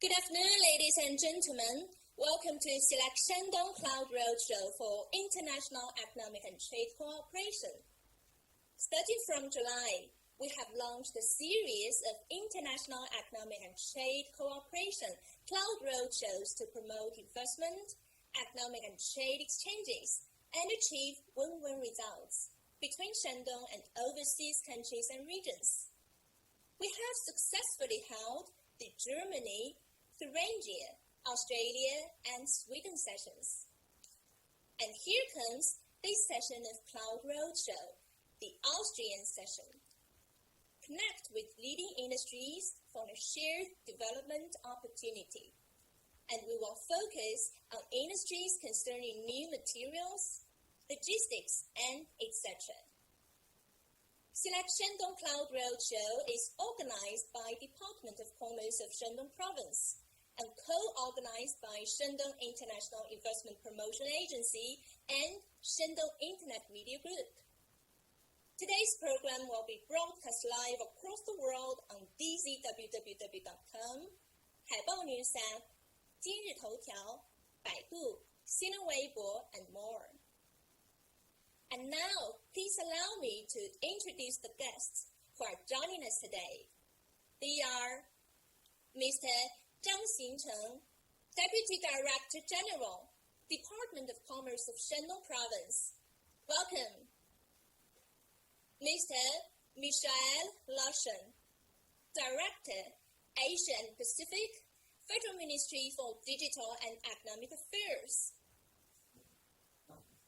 Good afternoon, ladies and gentlemen. Welcome to Select Shandong Cloud Roadshow for International Economic and Trade Cooperation. Starting from July, we have launched a series of International Economic and Trade Cooperation Cloud Roadshows to promote investment, economic and trade exchanges, and achieve win-win results between Shandong and overseas countries and regions. We have successfully held the Germany, Thuringia, Australia, and Sweden sessions. And here comes this session of Cloud Roadshow, the Austrian session. Connect with leading industries for a shared development opportunity. And we will focus on industries concerning new materials, logistics, and etc. Select Shandong Cloud Roadshow is organized by Department of Commerce of Shandong Province and co-organized by Shandong International Investment Promotion Agency and Shandong Internet Media Group. Today's program will be broadcast live across the world on dzww.com, 海报News App, 今日头条, 百度, Sina Weibo, and more. And now, please allow me to introduce the guests who are joining us today. They are Mr. Zhang Xingcheng, Deputy Director General, Department of Commerce of Shandong Province. Welcome. Mr. Michael Larsen, Director, Asia and Pacific, Federal Ministry for Digital and Economic Affairs.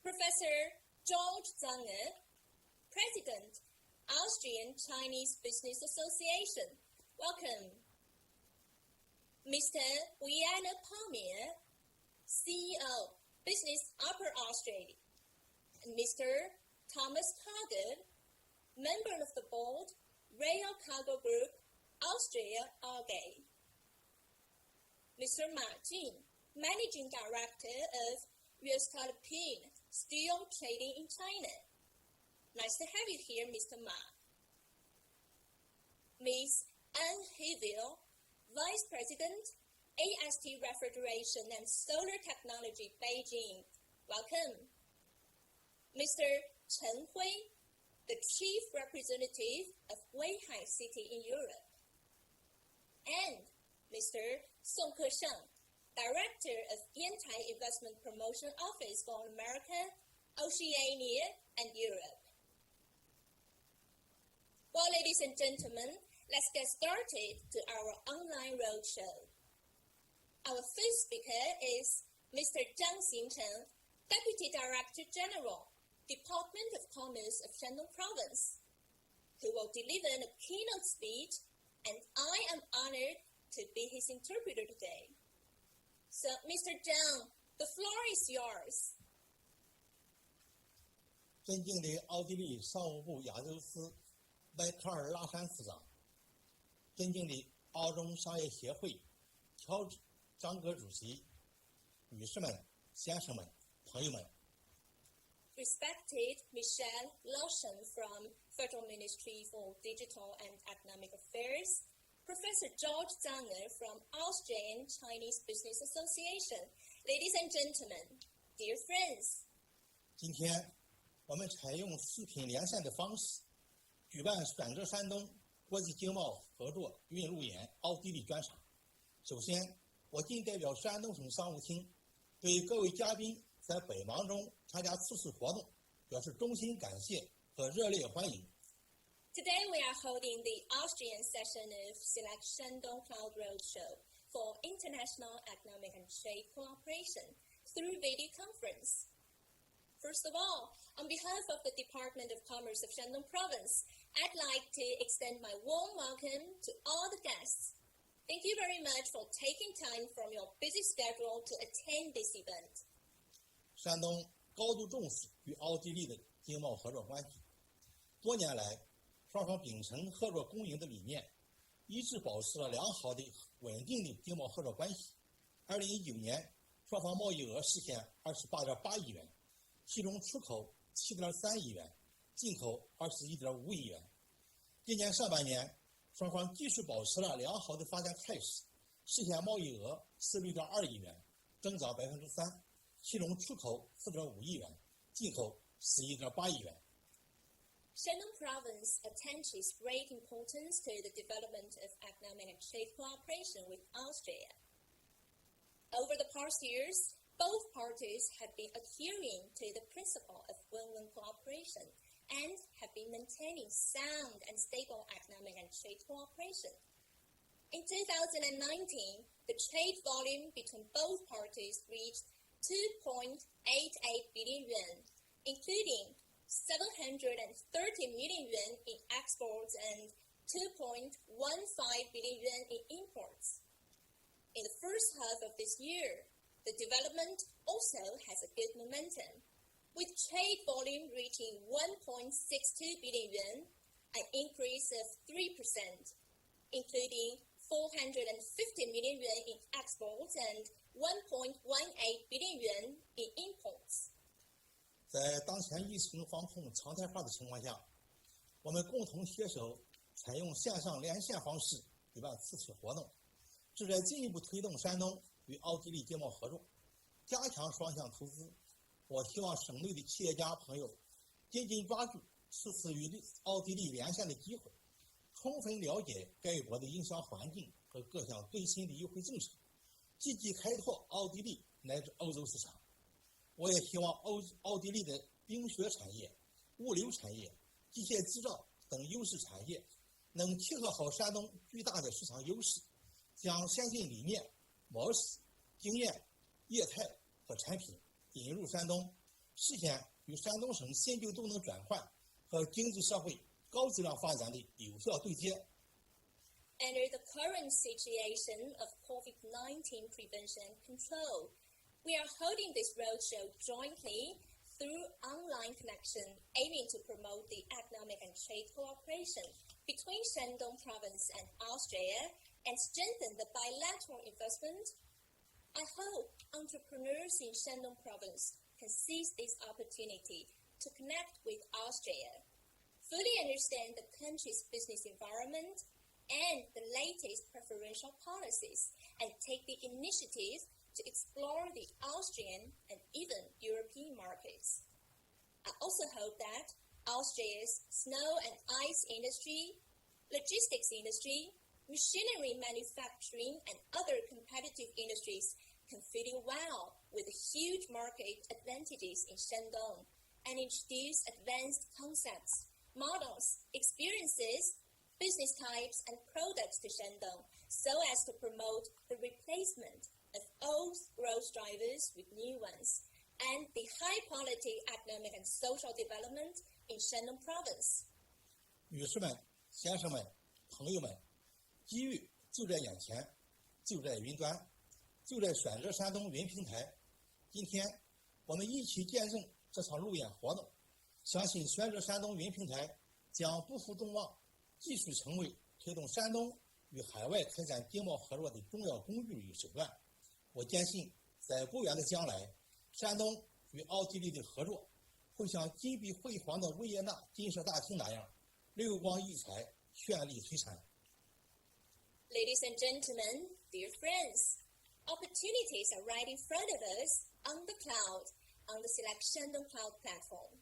Professor George Zange, President, Austrian Chinese Business Association. Welcome. Mr. Wiana Palmier, CEO, Business Upper Australia. And Mr. Thomas Carter, Member of the Board, Rail Cargo Group, Austria AG. Mr. Ma Jin, Managing Director of US Philippine Steel Trading in China. Nice to have you here, Mr. Ma. Ms. Anne Heville, Vice President, AST Refrigeration and Solar Technology, Beijing. Welcome. Mr. Chen Hui, the Chief Representative of Weihai City in Europe. And Mr. Song Kesheng, Director of Yantai Investment Promotion Office for America, Oceania, and Europe. Well, ladies and gentlemen, let's get started to our online roadshow. Our first speaker is Mr. Zhang Xingcheng, Deputy Director General, Department of Commerce of Shandong Province, who will deliver a keynote speech, and I am honored to be his interpreter today. So, Mr. Zhang, the floor is yours. 尊敬的奥地利商务部亚洲司迈克尔·拉山司长，尊敬的澳中商业协会乔治·张格主席，女士们、先生们、朋友们。Respected Michelle Larsen from Federal Ministry for Digital and Economic Affairs, Professor George Zange from Austrian Chinese Business Association, ladies and gentlemen, dear friends. 今天我们采用视频连线的方式举办选择山东国际经贸合作云路演奥地利专场。首先，我谨代表山东省商务厅对各位嘉宾在百忙中参加此次活动表示衷心感谢和热烈欢迎。Today we are holding the Austrian session of Select Shandong Cloud Roadshow for International Economic and Trade Cooperation through video conference. First of all, on behalf of the Department of Commerce of Shandong Province, I'd like to extend my warm welcome to all the guests. Thank you very much for taking time from your busy schedule to attend this event. 山东高度重视与奥地利的经贸合作关系，多年来，双方秉承合作共赢的理念，一直保持了良好的、稳定的经贸合作关系。2019年，双方贸易额实现28.8亿元，其中出口7.3亿元，进口21.5亿元。今年上半年，双方继续保持了良好的发展态势，实现贸易额16.2亿元，增长3%，其中出口4.5亿元，进口11.8亿元。Shandong Province attaches great importance to the development of economic and trade cooperation with Austria. Over the past years, both parties have been adhering to the principle of win-win cooperation and have been maintaining sound and stable economic and trade cooperation. In 2019, the trade volume between both parties reached 2.88 billion yuan, including 730 million yuan in exports and 2.15 billion yuan in imports. In the first half of this year, the development also has a good momentum, with trade volume reaching 1.62 billion yuan, an increase of 3%, including 450 million yuan in exports and 1.18 billion yuan in imports. 在当前疫情防控常态化的情况下，我们共同携手采用线上连线方式举办此次活动，旨在进一步推动山东与奥地利经贸合作，加强双向投资。我希望省内的企业家朋友紧紧抓住此次与奥地利连线的机会，充分了解该国的营销环境和各项最新的优惠政策，积极开拓奥地利乃至欧洲市场。我也希望奥地利的冰雪产业、物流产业、机械制造等优势产业能契合好山东巨大的市场优势，将先进理念、模式、经验、业态和产品引入山东，实现与山东省新旧动能转换和经济社会高质量发展的有效对接。Under the current situation of COVID-19 prevention and control, we are holding this roadshow jointly through online connection, aiming to promote the economic and trade cooperation between Shandong Province and Austria and strengthen the bilateral investment. I hope entrepreneurs in Shandong Province can seize this opportunity to connect with Austria, fully understand the country's business environment and the latest preferential policies, and take the initiative to explore the Austrian and even European markets. I also hope that Austria's snow and ice industry, logistics industry, machinery manufacturing, and other competitive industries can fit in well with the huge market advantages in Shandong and introduce advanced concepts, models, experiences, business types, and products to Shandong so as to promote the replacement of old growth drivers with new ones, and the high-quality economic and social development in Shandong Province. 女士们、先生们、朋友们，机遇就在眼前，就在云端，就在选择山东云平台。今天，我们一起见证这场路演活动，相信选择山东云平台将不负众望，继续成为推动山东与海外开展经贸合作的重要工具与手段。我坚信，在不远的将来，山东与奥地利的合作会像金碧辉煌的维也纳金色大厅那样流光溢彩、绚丽璀璨。Ladies and gentlemen, dear friends, opportunities are right in front of us on the cloud, on the Select Shandong Cloud platform.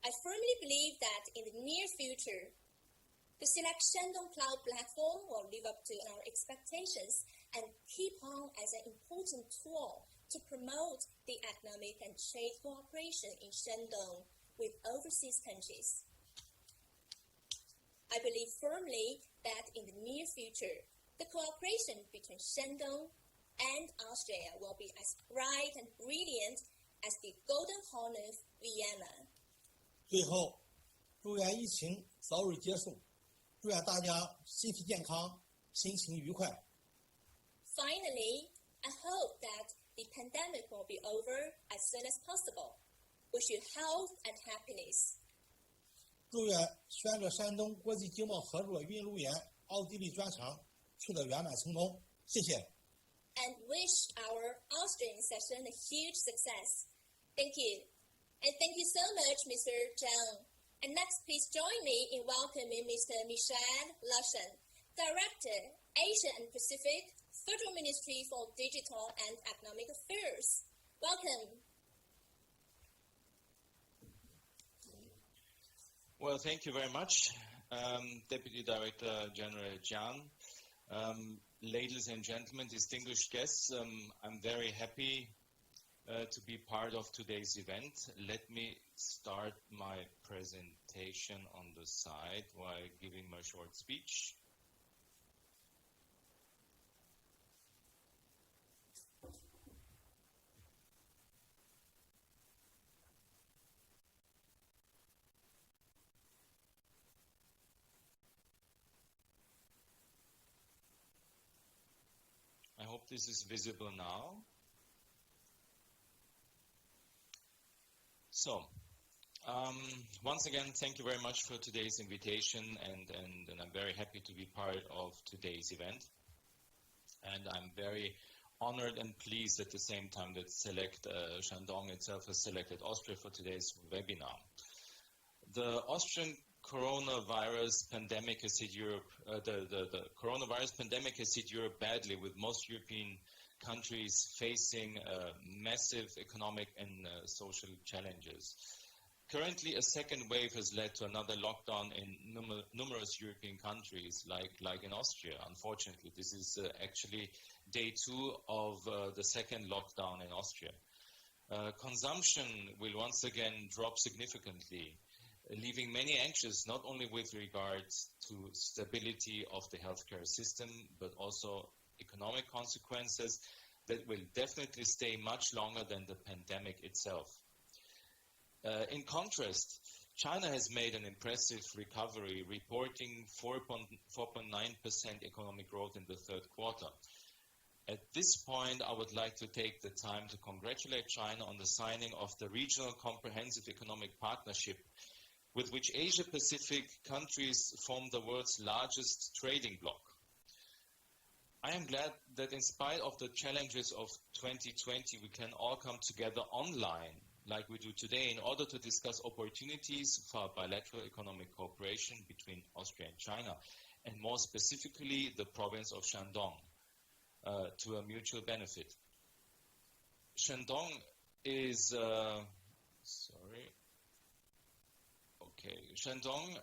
I firmly believe that in the near future, the Select Shandong Cloud platform will live up to our expectations and keep on as an important tool to promote the economic and trade cooperation in Shandong with overseas countries. I believe firmly that in the near future, the cooperation between Shandong and Austria will be as bright and brilliant as the Golden Horn of Vienna. 最后，祝愿疫情早日结束，祝愿大家身体健康，心情愉快。Finally, I hope that the pandemic will be over as soon as possible. Wish you health and happiness. 祝愿选择山东国际经贸合作云路演奥地利专场取得圆满成功。谢谢。And wish our Austrian session a huge success. Thank you. And thank you so much, Mr. Zhang. And next, please join me in welcoming Mr. Michel Lachen, Director, Asia and Pacific Federal Ministry for Digital and Economic Affairs. Welcome. Well, thank you very much, Deputy Director General Jiang. Ladies and gentlemen, distinguished guests, I'm very happy to be part of today's event. Let me start my presentation on the side while giving my short speech. I hope this is visible now. So, once again, thank you very much for today's invitation, and I'm very happy to be part of today's event. And I'm very honored and pleased at the same time that Shandong itself has selected Austria for today's webinar. The Austrian coronavirus pandemic has hit Europe. The coronavirus pandemic has hit Europe badly, with most European countries facing massive economic and social challenges. Currently, a second wave has led to another lockdown in numerous European countries, like in Austria. Unfortunately, this is actually day 2 of the second lockdown in Austria. Consumption will once again drop significantly, leaving many anxious, not only with regards to stability of the healthcare system, but also economic consequences that will definitely stay much longer than the pandemic itself. In contrast, China has made an impressive recovery, reporting 4.9% economic growth in the third quarter. At this point, I would like to take the time to congratulate China on the signing of the Regional Comprehensive Economic Partnership, with which Asia-Pacific countries form the world's largest trading bloc. I am glad that in spite of the challenges of 2020, we can all come together online, like we do today, in order to discuss opportunities for bilateral economic cooperation between Austria and China, and more specifically, the province of Shandong, to a mutual benefit. Shandong is... Shandong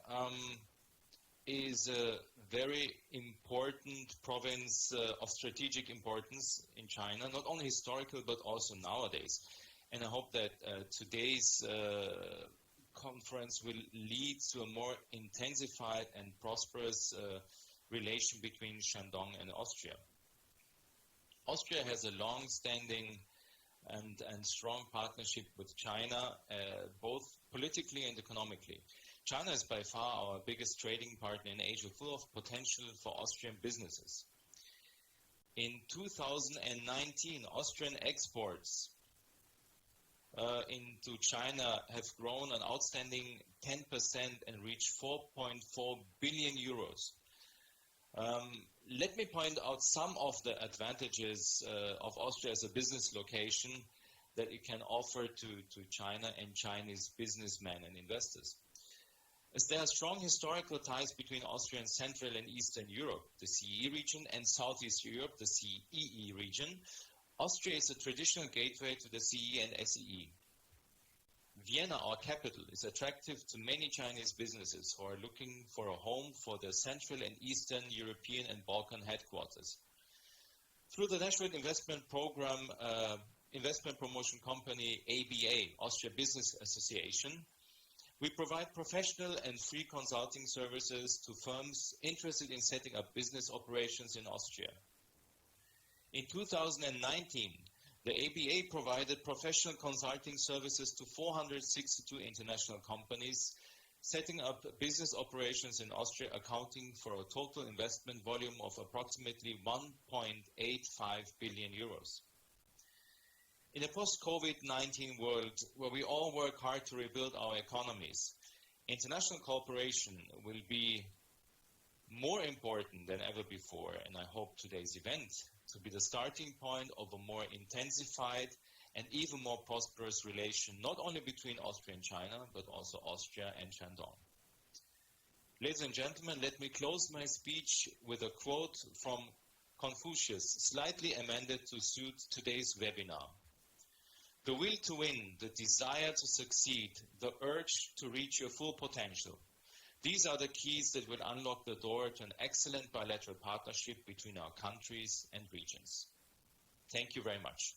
is a very important province of strategic importance in China, not only historical but also nowadays. And I hope that today's conference will lead to a more intensified and prosperous relation between Shandong and Austria. Austria has a long-standing and strong partnership with China, both politically and economically. China is by far our biggest trading partner in Asia, full of potential for Austrian businesses. In 2019, Austrian exports into China have grown an outstanding 10% and reached 4.4 billion euros. Let me point out some of the advantages of Austria as a business location that it can offer to China and Chinese businessmen and investors. As there are strong historical ties between Austria and Central and Eastern Europe, the CEE region, and Southeast Europe, the CEE region, Austria is a traditional gateway to the CEE and SEE. Vienna, our capital, is attractive to many Chinese businesses who are looking for a home for their Central and Eastern European and Balkan headquarters. Through the National Investment Program, investment promotion company ABA, Austria Business Association, we provide professional and free consulting services to firms interested in setting up business operations in Austria. In 2019, the ABA provided professional consulting services to 462 international companies, setting up business operations in Austria, accounting for a total investment volume of approximately 1.85 billion euros. In a post-COVID-19 world where we all work hard to rebuild our economies, international cooperation will be more important than ever before, and I hope today's event to be the starting point of a more intensified and even more prosperous relation, not only between Austria and China, but also Austria and Shandong. Ladies and gentlemen, let me close my speech with a quote from Confucius, slightly amended to suit today's webinar. The will to win, the desire to succeed, the urge to reach your full potential. These are the keys that will unlock the door to an excellent bilateral partnership between our countries and regions. Thank you very much.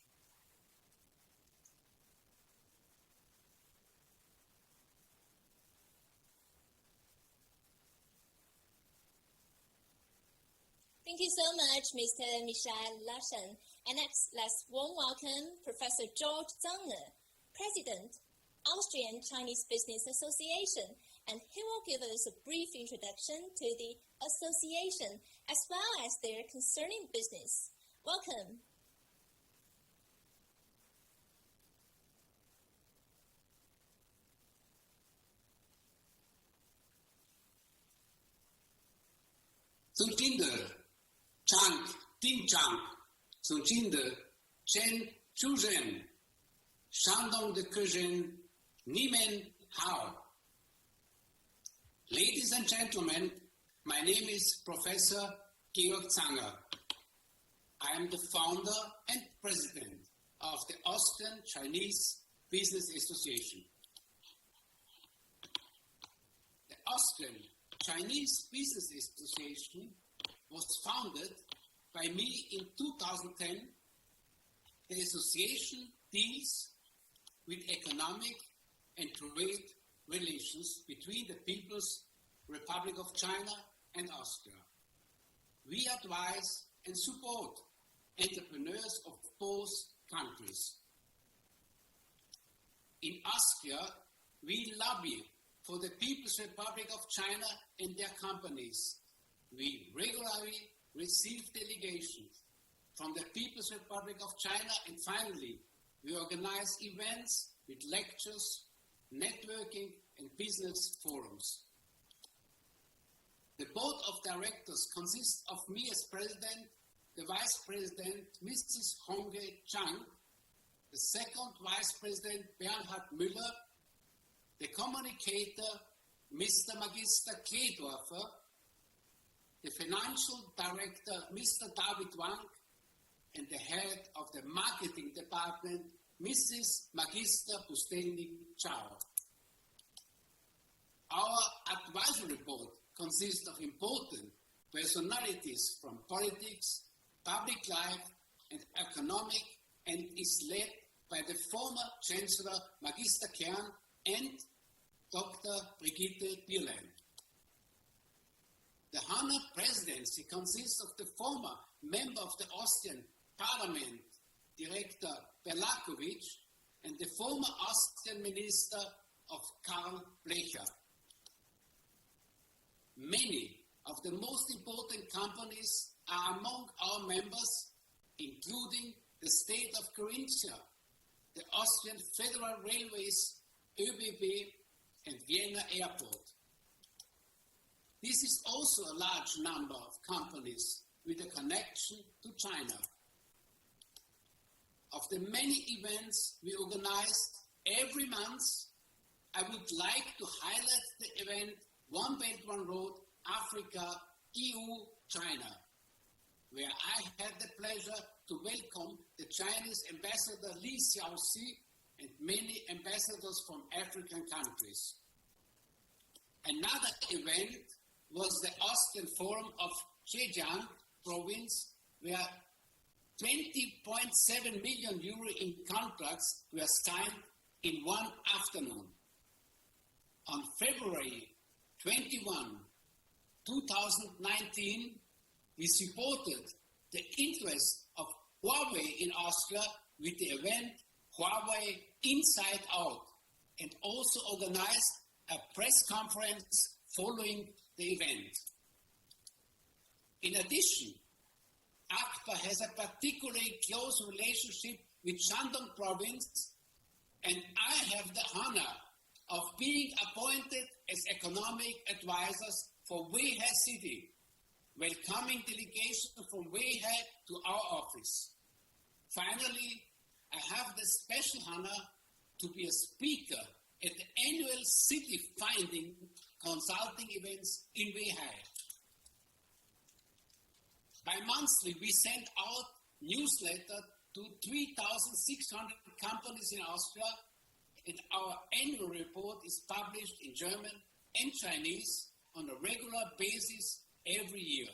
Thank you so much, Mr. Michel Larsen. And next, let's warm welcome Professor George Zangner, President, Austrian Chinese Business Association, and he will give us a brief introduction to the association as well as their concerning business. Welcome. Zum Kinder, Chang, Ting Chang, zum Kinder, Chen Chuzhen, Shandong de Kuzhen, Nimen Hao. Ladies and gentlemen, my name is Professor Georg Zanger. I am the founder and president of the Austrian Chinese Business Association. The Austrian Chinese Business Association was founded by me in 2010. The association deals with economic and trade relations between the People's Republic of China and Austria. We advise and support entrepreneurs of both countries. In Austria, we lobby for the People's Republic of China and their companies. We regularly receive delegations from the People's Republic of China, and finally, we organize events with lectures, networking, and business forums. The board of directors consists of me as president, the vice president, Mrs. Hongge Chang, the second vice president, Bernhard Müller, the communicator, Mr. Magister Kledorfer, the financial director, Mr. David Wang, and the head of the marketing department, Mrs. Magister Pustelnik Chao. Our advisory board consists of important personalities from politics, public life, and economic, and is led by the former Chancellor Magister Kern and Dr. Brigitte Bierlein. The Honor Presidency consists of the former member of the Austrian Parliament, Director Berlakovic, and the former Austrian Minister of Karl Blecher. Many of the most important companies are among our members, including the State of Carinthia, the Austrian Federal Railways, ÖBB, and Vienna Airport. This is also a large number of companies with a connection to China. Of the many events we organize every month, I would like to highlight the event One Belt, One Road, Africa, EU, China, where I had the pleasure to welcome the Chinese Ambassador Li Xiaoxi and many ambassadors from African countries. Another event was the Austrian Forum of Zhejiang province, where 20.7 million euro in contracts were signed in one afternoon. On February 21, 2019, we supported the interest of Huawei in Austria with the event Huawei Inside Out, and also organized a press conference following the event. In addition, ACPA has a particularly close relationship with Shandong province, and I have the honor of being appointed as economic advisors for Weihai City, welcoming delegation from Weihai to our office. Finally, I have the special honor to be a speaker at the annual city finding consulting events in Weihai. Bi-monthly, we send out newsletter to 3,600 companies in Austria, and our annual report is published in German and Chinese on a regular basis every year,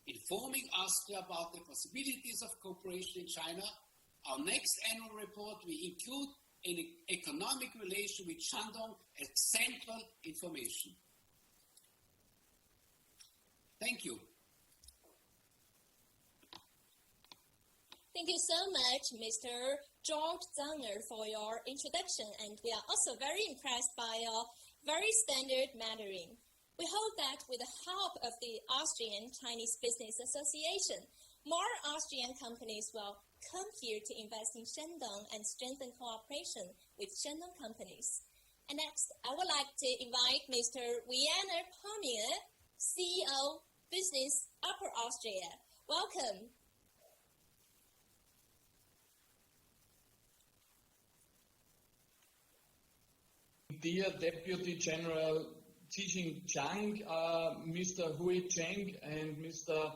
informing Austria about the possibilities of cooperation in China. Our next annual report will include an economic relation with Shandong as central information. Thank you. Thank you so much, Mr. George Zanger, for your introduction, and we are also very impressed by your very standard Mandarin. We hope that with the help of the Austrian Chinese Business Association, more Austrian companies will come here to invest in Shandong and strengthen cooperation with Shandong companies. And next, I would like to invite Mr. Wiener Pommier, CEO, Business Upper Austria. Welcome. Dear Deputy General Xijing Zhang, Mr. Hui Cheng, and Mr.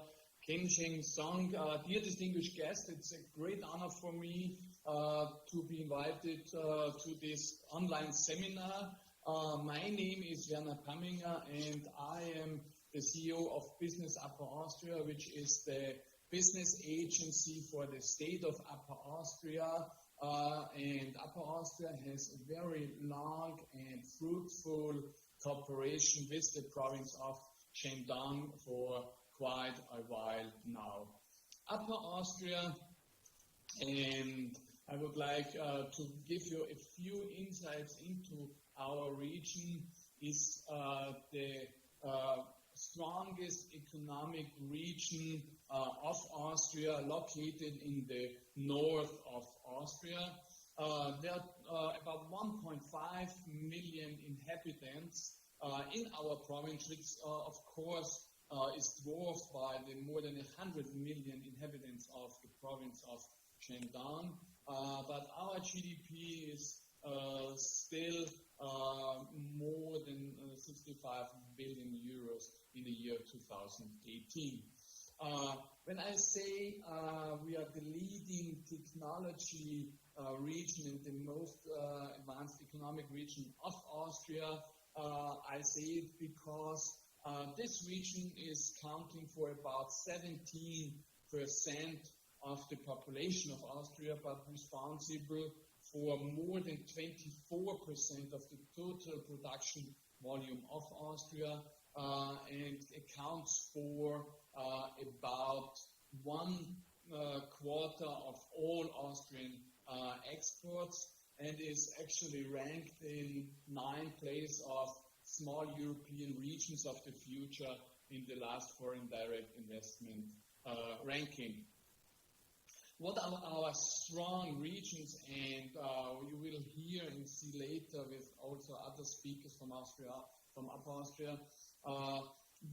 Kensheng Song, dear distinguished guests, it's a great honor for me to be invited to this online seminar. My name is Werner Pamminger, and I am the CEO of Business Upper Austria, which is the business agency for the state of Upper Austria. And Upper Austria has a very long and fruitful cooperation with the province of Shandong for quite a while now. Upper Austria, and I would like to give you a few insights into our region, is the strongest economic region of Austria, located in the north of Austria. There are about 1.5 million inhabitants in our province, which of course is dwarfed by the more than 100 million inhabitants of the province of Shandong. But our GDP is still more than 65 billion euros in the year 2018. When I say we are the leading technology region and the most advanced economic region of Austria, I say it because this region is counting for about 17% of the population of Austria, but responsible for more than 24% of the total production volume of Austria, and accounts for about 1/4 of all Austrian exports, and is actually ranked in 9th place of small European regions of the future in the last foreign direct investment ranking. What are our strong regions? And you will hear and see later with also other speakers from Austria, from Upper Austria.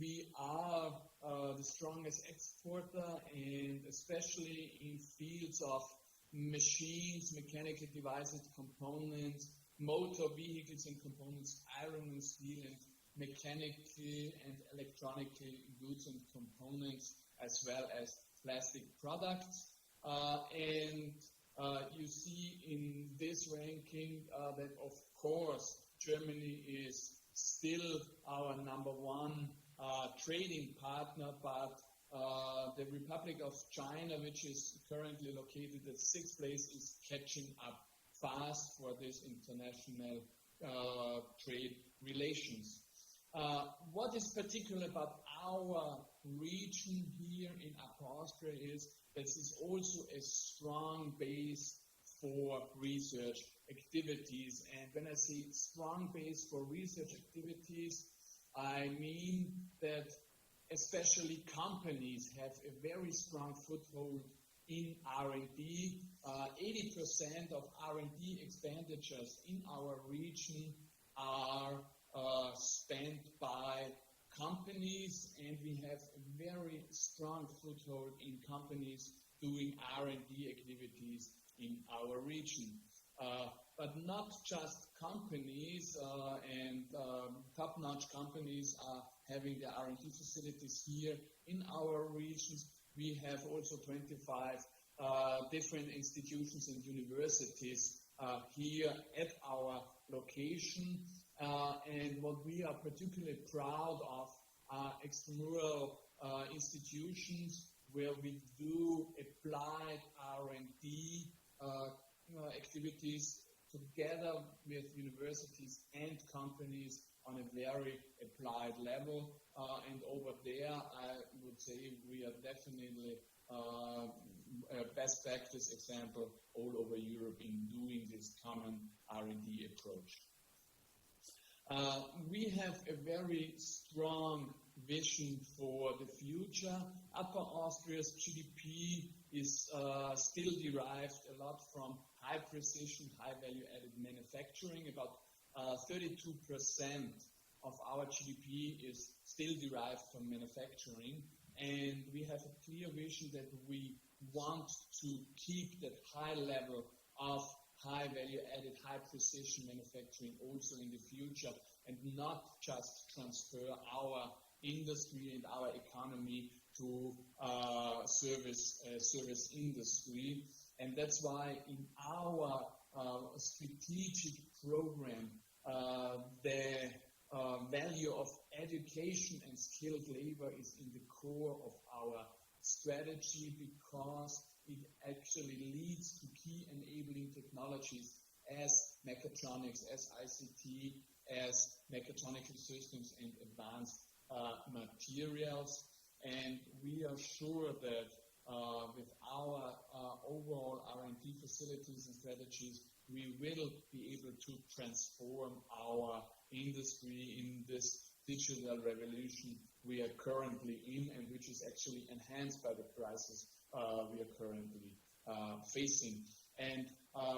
We are the strongest exporter, and especially in fields of machines, mechanical devices, components, motor vehicles and components, iron and steel, and mechanical and electronical goods and components, as well as plastic products. And you see in this ranking that, of course, Germany is still our number one trading partner, but the Republic of China, which is currently located at 6th place, is catching up fast for this international trade relations. What is particular about our region here in Upper Austria is that this is also a strong base for research activities. And when I say strong base for research activities, I mean that especially companies have a very strong foothold in R&D. 80% of R&D expenditures in our region are spent by companies, and we have a very strong foothold in companies doing R&D activities in our region. but not just companies and top-notch companies are having their R&D facilities here in our regions. We have also 25 different institutions and universities here at our location. And what we are particularly proud of are extramural institutions where we do applied R&D activities together with universities and companies on a very applied level. And over there, I would say we are definitely a best practice example all over Europe in doing this common R&D approach. We have a very strong vision for the future. Upper Austria's GDP is still derived a lot from high precision, high value added manufacturing. About 32% of our GDP is still derived from manufacturing. And we have a clear vision that we want to keep that high level of high value added, high precision manufacturing also in the future, and not just transfer our industry and our economy to service industry. And that's why in our strategic program, the value of education and skilled labor is in the core of our strategy, because it actually leads to key enabling technologies as mechatronics, as ICT, as mechatronical systems and advanced materials. And we are sure that with our overall R&D facilities and strategies, we will be able to transform our industry in this digital revolution we are currently in, and which is actually enhanced by the crisis we are currently facing. And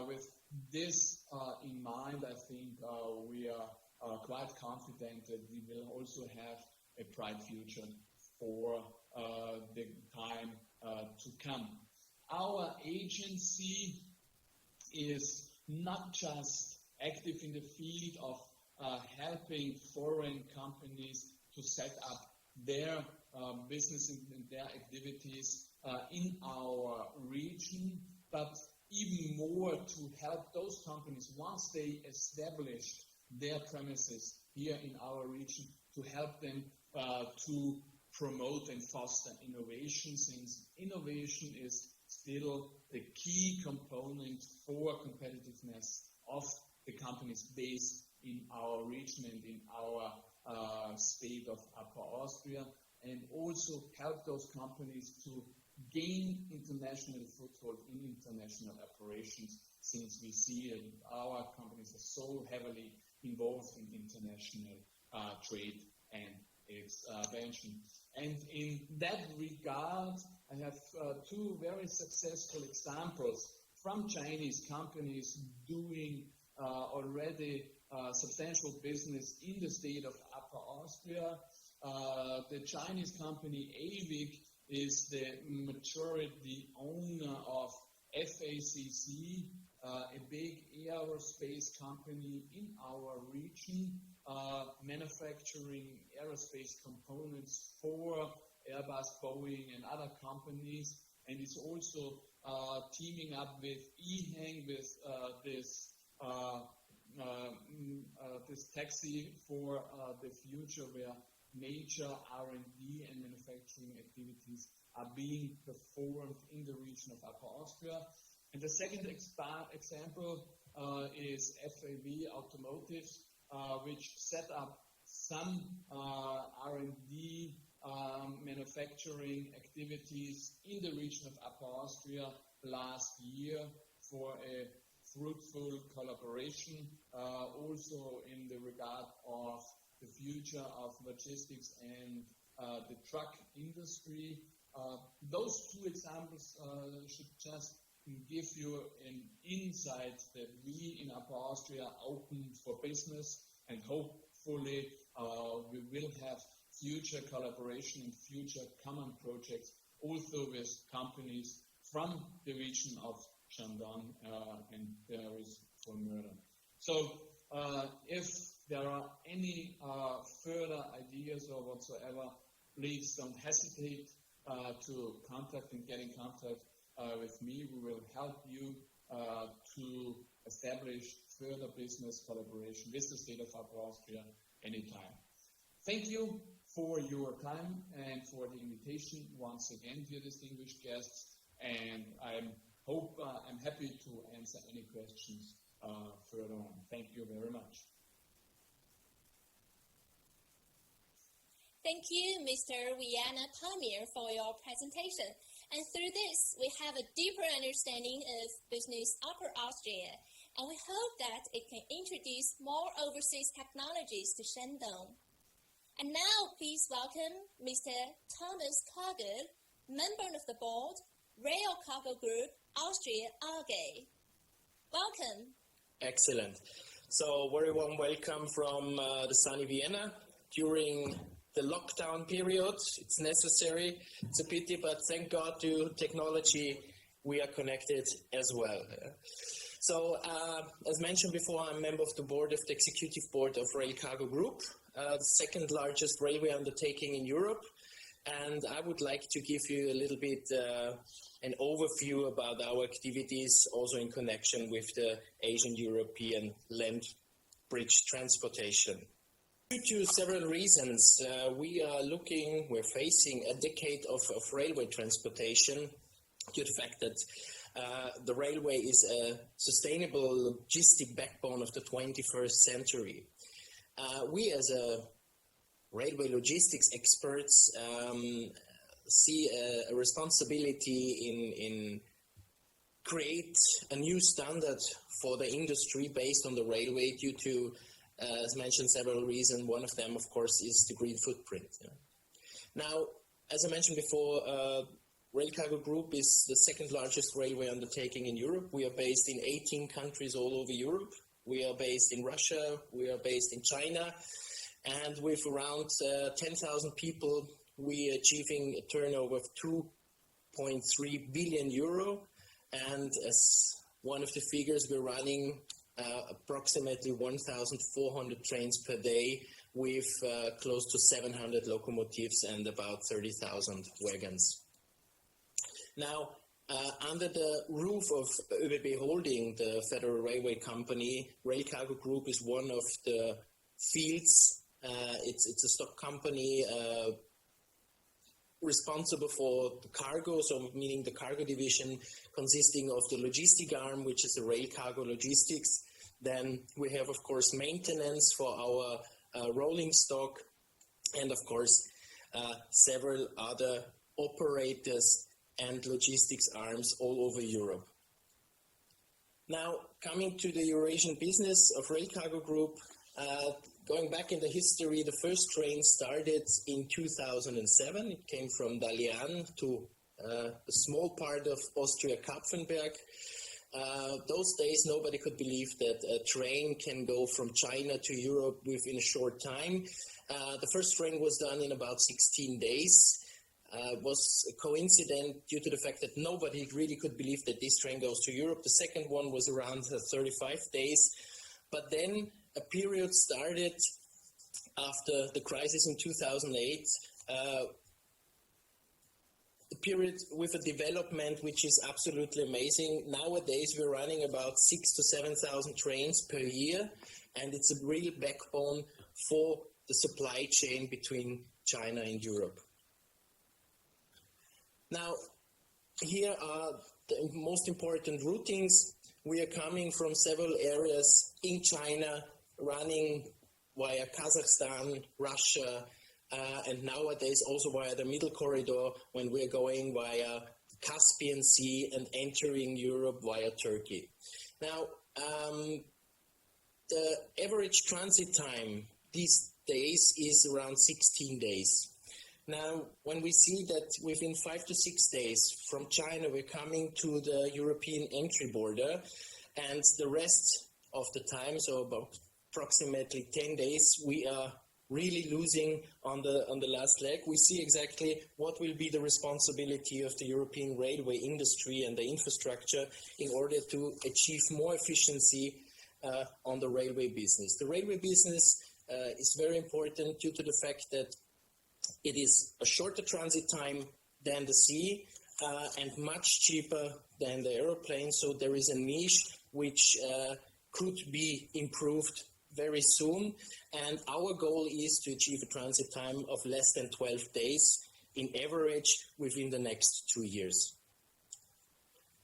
with this in mind, I think we are quite confident that we will also have a bright future for the time to come. Our agency is not just active in the field of helping foreign companies to set up their business and their activities in our region, but even more to help those companies, once they establish their premises here in our region, to help them to promote and foster innovation, since innovation is still the key component for competitiveness of the companies based in our region and in our state of Upper Austria, and also help those companies to gain international foothold in international operations, since we see that our companies are so heavily involved in international trade and expansion. And in that regard, I have two very successful examples from Chinese companies doing already substantial business in the state of Upper Austria. The Chinese company AVIC is the majority owner of FACC, a big aerospace company in our region, manufacturing aerospace components for Airbus, Boeing, and other companies, and it's also teaming up with EHang with this taxi for the future, where major R&D and manufacturing activities are being performed in the region of Upper Austria. And the second example is FAW Automotive, which set up some R&D manufacturing activities in the region of Upper Austria last year for a fruitful collaboration, also in the regard of the future of logistics and the truck industry. Those two examples should just give you an insight that we in Upper Austria are open for business, and hopefully we will have future collaboration and future common projects also with companies from the region of Shandong, and there is for murder. So if there are any further ideas or whatsoever, please don't hesitate to contact and get in contact with me. We will help you to establish further business collaboration with the state of Upper Austria anytime. Thank you for your time and for the invitation once again, dear distinguished guests, and I'm happy to answer any questions further on. Thank you very much. Thank you, Mr. Vienna Pamir, for your presentation. And through this, we have a deeper understanding of business Upper Austria, and we hope that it can introduce more overseas technologies to Shandong. And now, please welcome Mr. Thomas Kagel, member of the board, Rail Cargo Group, Austria AG. Welcome. Excellent. So, very warm welcome from the sunny Vienna during the lockdown period. It's necessary. It's a pity, but thank God to technology, we are connected as well. So, as mentioned before, I'm a member of the board of the executive board of Rail Cargo Group, the second largest railway undertaking in Europe. And I would like to give you a little bit an overview about our activities, also in connection with the Asian-European land bridge transportation. Due to several reasons, we're facing a decade of railway transportation due to the fact that the railway is a sustainable logistic backbone of the 21st century. We as a railway logistics experts see a responsibility in create a new standard for the industry based on the railway due to, as mentioned, several reasons. One of them, of course, is the green footprint. Now, as I mentioned before, Rail Cargo Group is the second largest railway undertaking in Europe. We are based in 18 countries all over Europe. We are based in Russia. We are based in China. And with around 10,000 people, we are achieving a turnover of 2.3 billion euro. And as one of the figures, we're running approximately 1,400 trains per day with close to 700 locomotives and about 30,000 wagons. Now, under the roof of ÖBB Holding, the Federal Railway Company, Rail Cargo Group is one of the fields. It's a stock company responsible for the cargo, so meaning the cargo division consisting of the logistic arm, which is the rail cargo logistics. Then we have, of course, maintenance for our rolling stock, and of course, several other operators and logistics arms all over Europe. Now, coming to the Eurasian business of Rail Cargo Group, going back in the history, the first train started in 2007. It came from Dalian to a small part of Austria-Kapfenberg. Those days, nobody could believe that a train can go from China to Europe within a short time. The first train was done in about 16 days. Was a coincidence due to the fact that nobody really could believe that this train goes to Europe. The second one was around 35 days. But then a period started after the crisis in 2008, a period with a development which is absolutely amazing. Nowadays, we're running about 6,000 to 7,000 trains per year, and it's a real backbone for the supply chain between China and Europe. Now, here are the most important routings. We are coming from several areas in China, running via Kazakhstan, Russia, and nowadays also via the Middle Corridor when we're going via the Caspian Sea and entering Europe via Turkey. Now, the average transit time these days is around 16 days. Now, when we see that within 5 to 6 days from China, we're coming to the European entry border, and the rest of the time, so about approximately 10 days, we are really losing on the last leg. We see exactly what will be the responsibility of the European railway industry and the infrastructure in order to achieve more efficiency on the railway business. The railway business is very important due to the fact that it is a shorter transit time than the sea and much cheaper than the aeroplane. So there is a niche which could be improved very soon. And our goal is to achieve a transit time of less than 12 days in average within the next 2 years.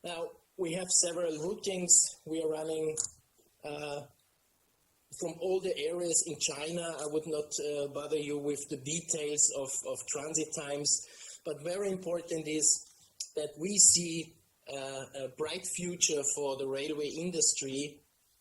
Now, we have several routings. We are running from all the areas in China. I would not bother you with the details of transit times, but very important is that we see a bright future for the railway industry,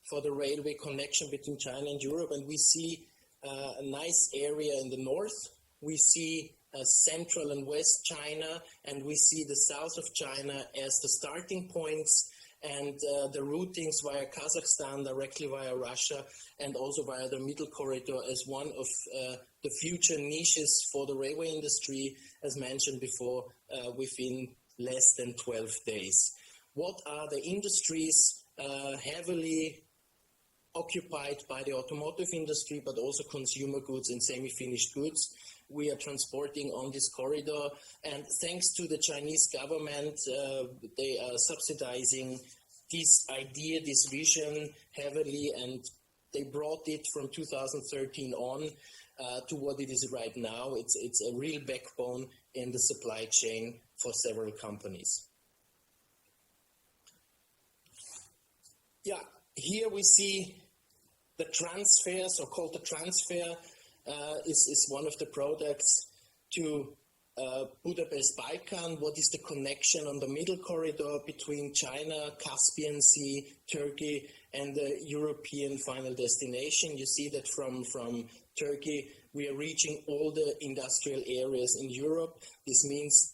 for the railway connection between China and Europe, and we see a nice area in the north. We see central and west China, and we see the south of China as the starting points, and the routings via Kazakhstan, directly via Russia, and also via the middle corridor as one of the future niches for the railway industry, as mentioned before, within less than 12 days. What are the industries heavily occupied by the automotive industry, but also consumer goods and semi-finished goods? We are transporting on this corridor, and thanks to the Chinese government, they are subsidizing this idea, this vision heavily, and they brought it from 2013 on to what it is right now. It's a real backbone in the supply chain for several companies. Yeah, here we see the transfer, so-called the transfer, is one of the products to Budapest Balkan. What is the connection on the middle corridor between China, Caspian Sea, Turkey, and the European final destination? You see that from Turkey, we are reaching all the industrial areas in Europe. This means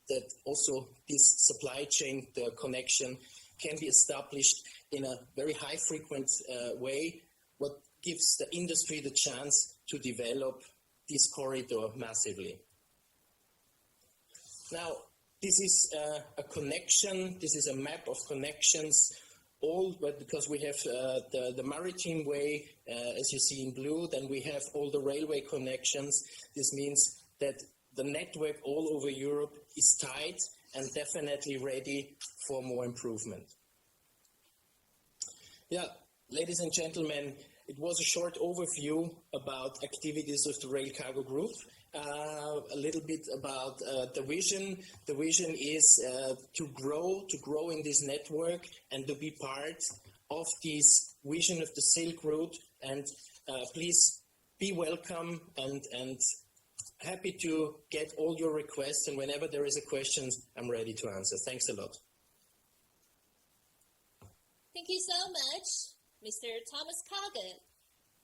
that also this supply chain, the connection, can be established in a very high frequent way, what gives the industry the chance to develop this corridor massively. Now, this is a connection, this is a map of connections, all but because we have the maritime way, as you see in blue, then we have all the railway connections. This means that the network all over Europe is tight and definitely ready for more improvement. Yeah, ladies and gentlemen, it was a short overview about activities of the Rail Cargo Group. A little bit about the vision. The vision is to grow in this network and to be part of this vision of the Silk Route. And please be welcome and happy to get all your requests. And whenever there is a question, I'm ready to answer. Thanks a lot. Thank you so much, Mr. Thomas Kagen.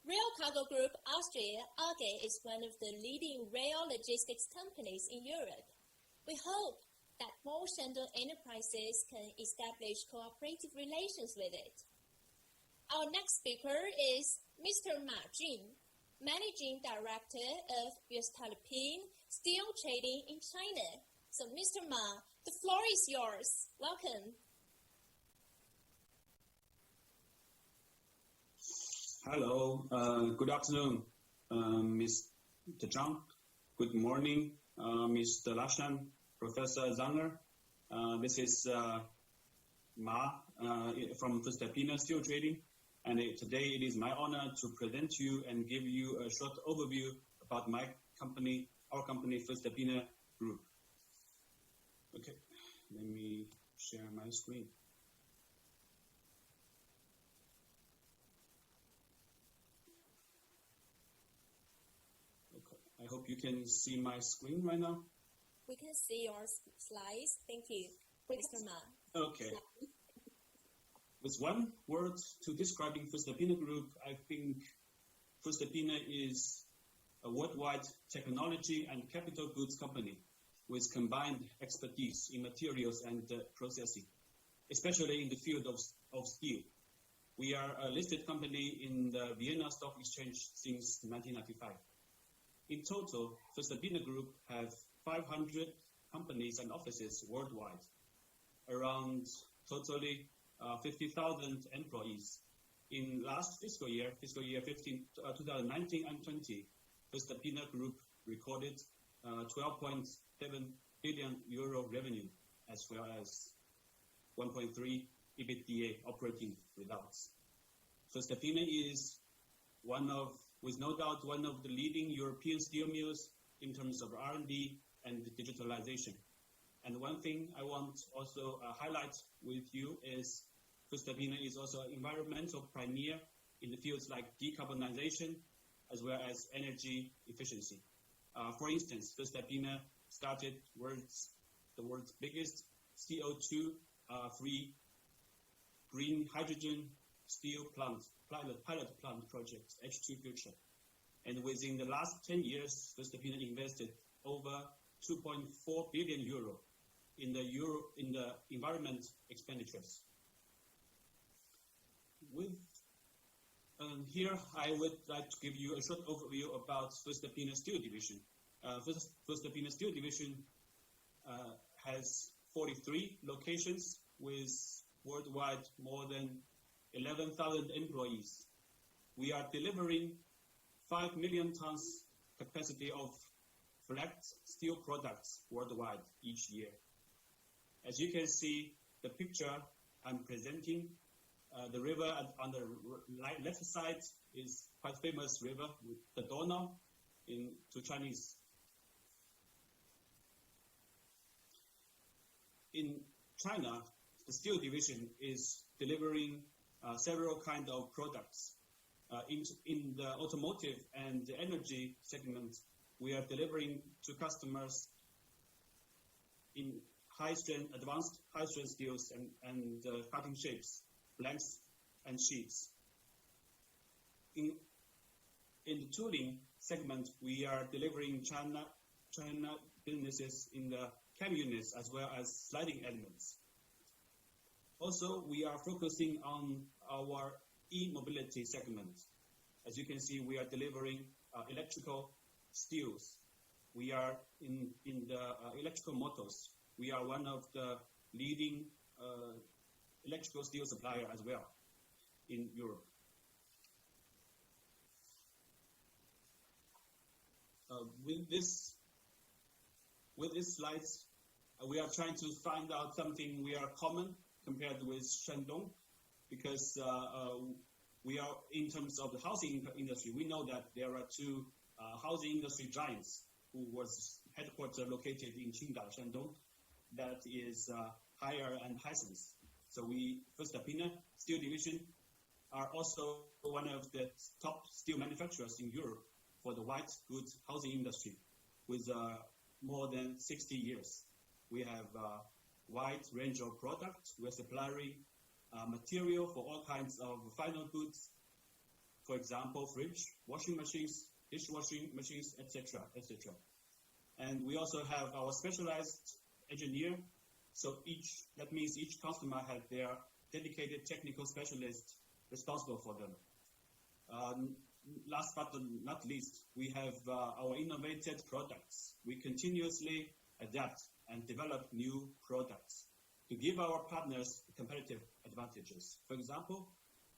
Rail Cargo Group Austria AG is one of the leading rail logistics companies in Europe. We hope that more Shandong enterprises can establish cooperative relations with it. Our next speaker is Mr. Ma Jun, Managing Director of voestalpine Steel Trading in China. So, Mr. Ma, the floor is yours. Welcome. Hello, good afternoon, Mr. Zhang. Good morning, Mr. Lashan, Professor Zanger. This is Ma from voestalpine Steel Trading, and today it is my honor to present to you and give you a short overview about my company, our company, voestalpine Group. Okay, let me share my screen. I hope you can see my screen right now. We can see your slides. Thank you, Mr. Ma. Okay. With one word to describing voestalpine Group, I think voestalpine is a worldwide technology and capital goods company with combined expertise in materials and processing, especially in the field of steel. We are a listed company in the Vienna Stock Exchange since 1995. In total, voestalpine Group have 500 companies and offices worldwide, around totally 50,000 employees, In last fiscal year 2019 and 20, voestalpine Group recorded 12.7 billion euro revenue, as well as 1.3 EBITDA operating results. voestalpine is with no doubt, one of the leading European steel mills in terms of R&D and digitalization. And one thing I want also highlight with you is voestalpine is also an environmental pioneer in the fields like decarbonization as well as energy efficiency. For instance, voestalpine started the world's biggest CO2-free green hydrogen steel pilot plant project, H2 Future. And within the last 10 years, voestalpine invested over 2.4 billion euro in the environment expenditures. Here, I would like to give you a short overview about voestalpine Steel Division. voestalpine Steel Division has 43 locations with worldwide more than 11,000 employees. We are delivering 5 million tons capacity of flat steel products worldwide each year. As you can see, the picture I'm presenting, the river on the left side is quite famous river, with the Donau to Chinese. In China, the steel division is delivering several kinds of products. In the automotive and the energy segment, we are delivering to customers in advanced high-strength steels and cutting shapes, blanks and sheets. In the tooling segment, we are delivering China businesses in the cam units as well as sliding elements. Also, we are focusing on our e-mobility segment. As you can see, we are delivering electrical steels. We are in the electrical motors. We are one of the leading electrical steel supplier as well in Europe. With this slides, we are trying to find out something we are common compared with Shandong, because we are, in terms of the housing industry, we know that there are two housing industry giants who was headquarters located in Qingdao, Shandong, that is Haier and Hisense. So voestalpine Steel Division are also one of the top steel manufacturers in Europe for the white goods housing industry with more than 60 years. We have a wide range of products. We are supplying material for all kinds of final goods, for example, fridge, washing machines, dishwashing machines, etc., etc. And we also have our specialized engineer. So that means each customer has their dedicated technical specialist responsible for them. Last but not least, we have our innovative products. We continuously adapt and develop new products to give our partners competitive advantages. For example,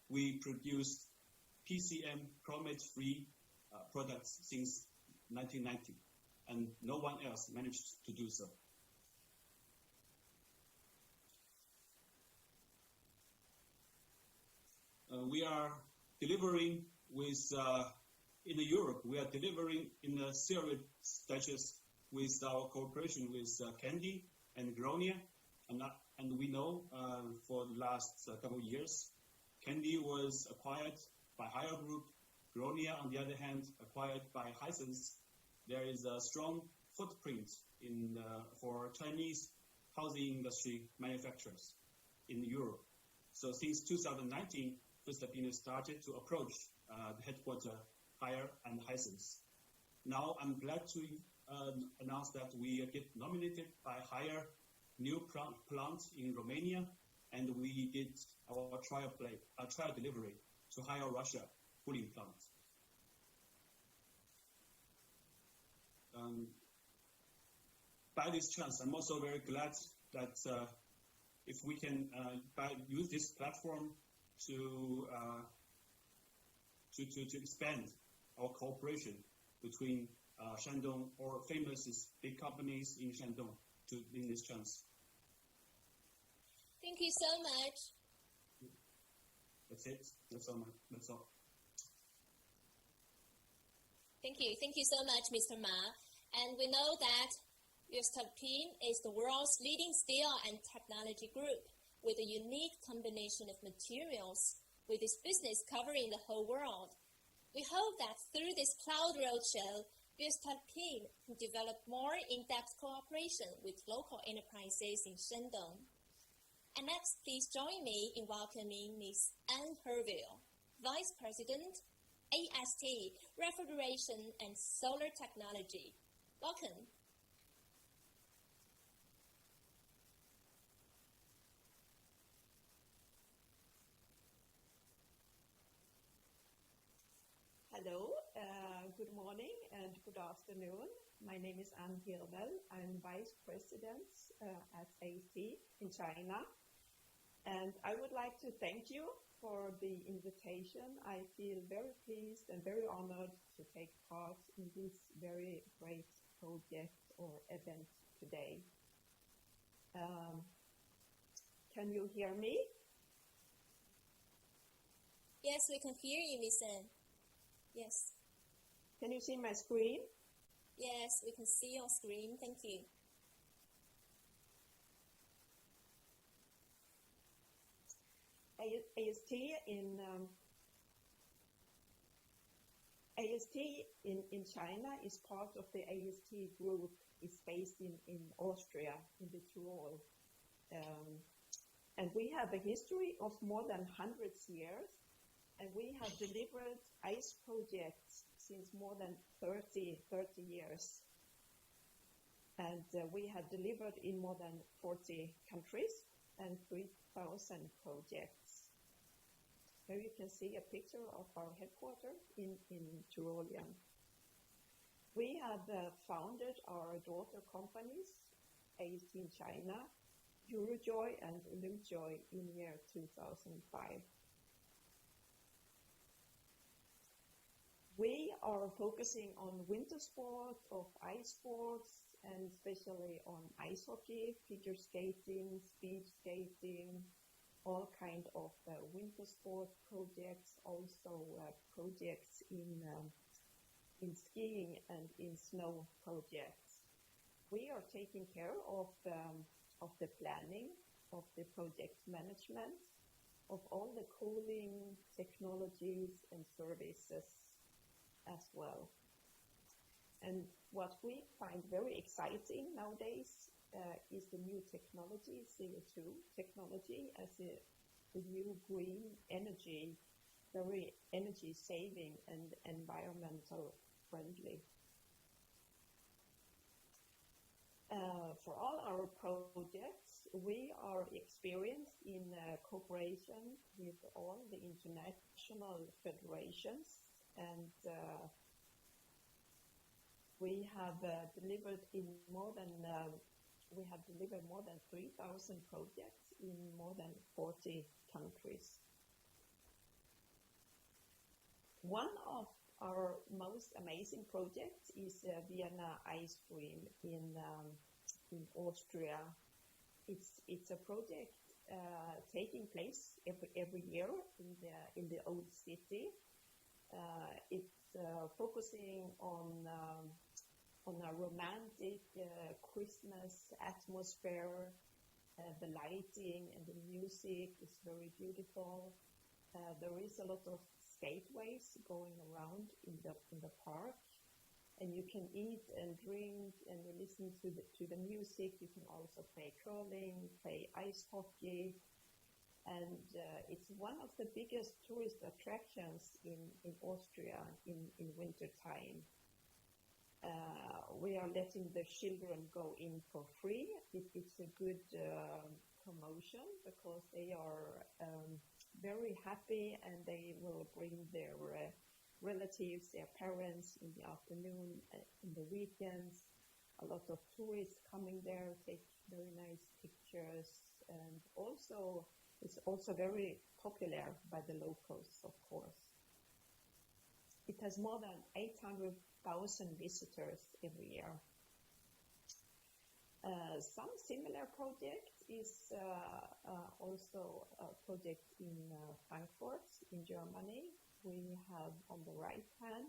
we produced PCM chromate-free products since 1990, and no one else managed to do so. We are delivering in Europe, we are delivering in a series stages with our cooperation with Candy and Gronia. And we know for the last couple of years, Candy was acquired by Haier Group. Gronia, on the other hand, acquired by Hisense. There is a strong footprint for Chinese housing industry manufacturers in Europe. So since 2019, voestalpine started to approach the headquarters Haier and Hisense. Now I'm glad to announce that we get nominated by Haier new plant in Romania, and we did our trial delivery to Haier Russia cooling plant. By this chance, I'm also very glad that if we can use this platform to to expand our cooperation between Shandong or famous big companies in Shandong in this chance. Thank you so much. That's it. That's all. Thank you. Thank you so much, Mr. Ma. And we know that voestalpine is the world's leading steel and technology group with a unique combination of materials, with its business covering the whole world. We hope that through this Cloud Roadshow, voestalpine can develop more in-depth cooperation with local enterprises in Shandong. And next, please join me in welcoming Ms. Anne Herville, Vice President, AST, Refrigeration and Solar Technology. Welcome. Hello, good morning and good afternoon. My name is Anne Herville. I'm Vice President at AST in China. And I would like to thank you for the invitation. I feel very pleased and very honored to take part in this very great project or event today. Can you hear me? Yes, we can hear you, Ms. Anne. Yes. Can you see my screen? Yes, we can see your screen. Thank you. AST in China is part of the AST group. It's based in Austria, in the Tyrol. And we have a history of more than 100 years. And we have delivered ICE projects since more than 30 years. And we have delivered in more than 40 countries and 3,000 projects. Here you can see a picture of our headquarters in Tyrolean. We have founded our daughter companies, AST in China, Eurojoy and Olymjoy in year 2005. We are focusing on winter sport, of ice sports, and especially on ice hockey, figure skating, speed skating, all kind of winter sport projects, also projects in skiing and in snow projects. We are taking care of the planning, of the project management, of all the cooling technologies and services as well. And what we find very exciting nowadays is the new technology, CO2 technology, as the new green energy, very energy saving and environmental friendly. For all our projects, we are experienced in cooperation with all the international federations, and we have delivered more than 3,000 projects in more than 40 countries. One of our most amazing projects is Vienna Ice Cream in Austria. It's a project taking place every year in the old city. It's focusing on a romantic Christmas atmosphere. The lighting and the music is very beautiful. There is a lot of skateways going around in the park, and you can eat and drink and you listen to the music. You can also play curling, play ice hockey, and it's one of the biggest tourist attractions in Austria in winter time. We are letting the children go in for free. It's a good promotion because they are very happy, and they will bring their relatives, their parents in the afternoon, in the weekends. A lot of tourists coming there, take very nice pictures, and also it's also very popular by the locals, of course. It has more than 800,000 visitors every year. Some similar project is also a project in Frankfurt in Germany. We have on the right hand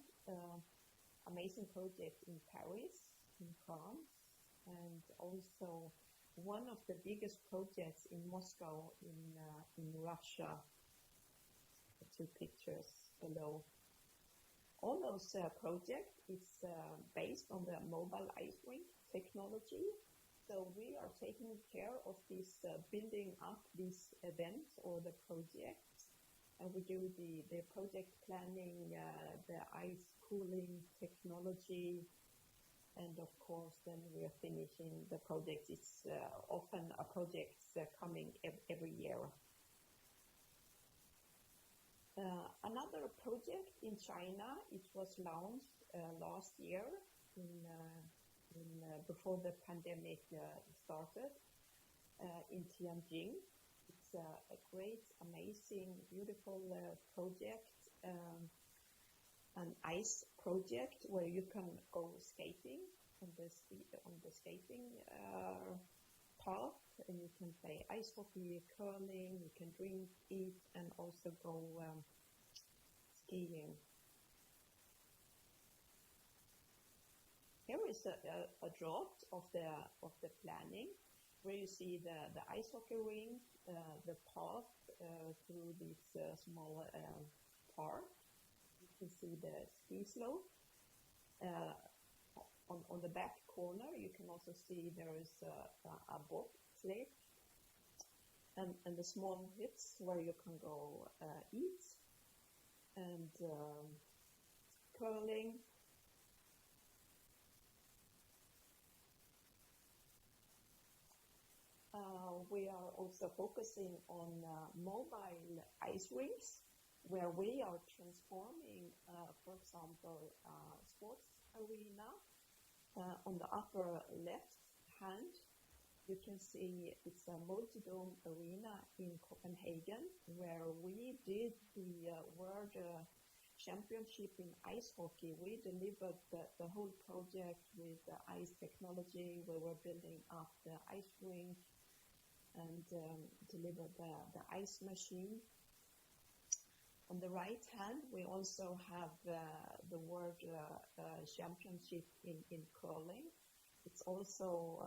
amazing project in Paris, in France, and also one of the biggest projects in Moscow in Russia. The two pictures below. All those projects is based on the mobile ice rink technology. So we are taking care of this building up this event or the project. And we do the project planning, the ice cooling technology, and of course then we are finishing the project. It's often a project coming every year. Another project in China, it was launched last year before the pandemic started in Tianjin. It's a great, amazing, beautiful project, an ice project where you can go skating on the skating path, and you can play ice hockey, curling, you can drink, eat, and also go skiing. Here is a draft of the planning, where you see the ice hockey rink, the path through this small park. You can see the ski slope. On the back corner, you can also see there is a bobsled and the small pits where you can go eat, and curling. We are also focusing on mobile ice rinks, where we are transforming, for example, sports arena. On the upper left hand, you can see it's a multi-dome arena in Copenhagen, where we did the World Championship in ice hockey. We delivered the whole project with the ice technology. We were building up the ice rink and delivered the ice machine. On the right hand, we also have the World Championship in curling. It's also,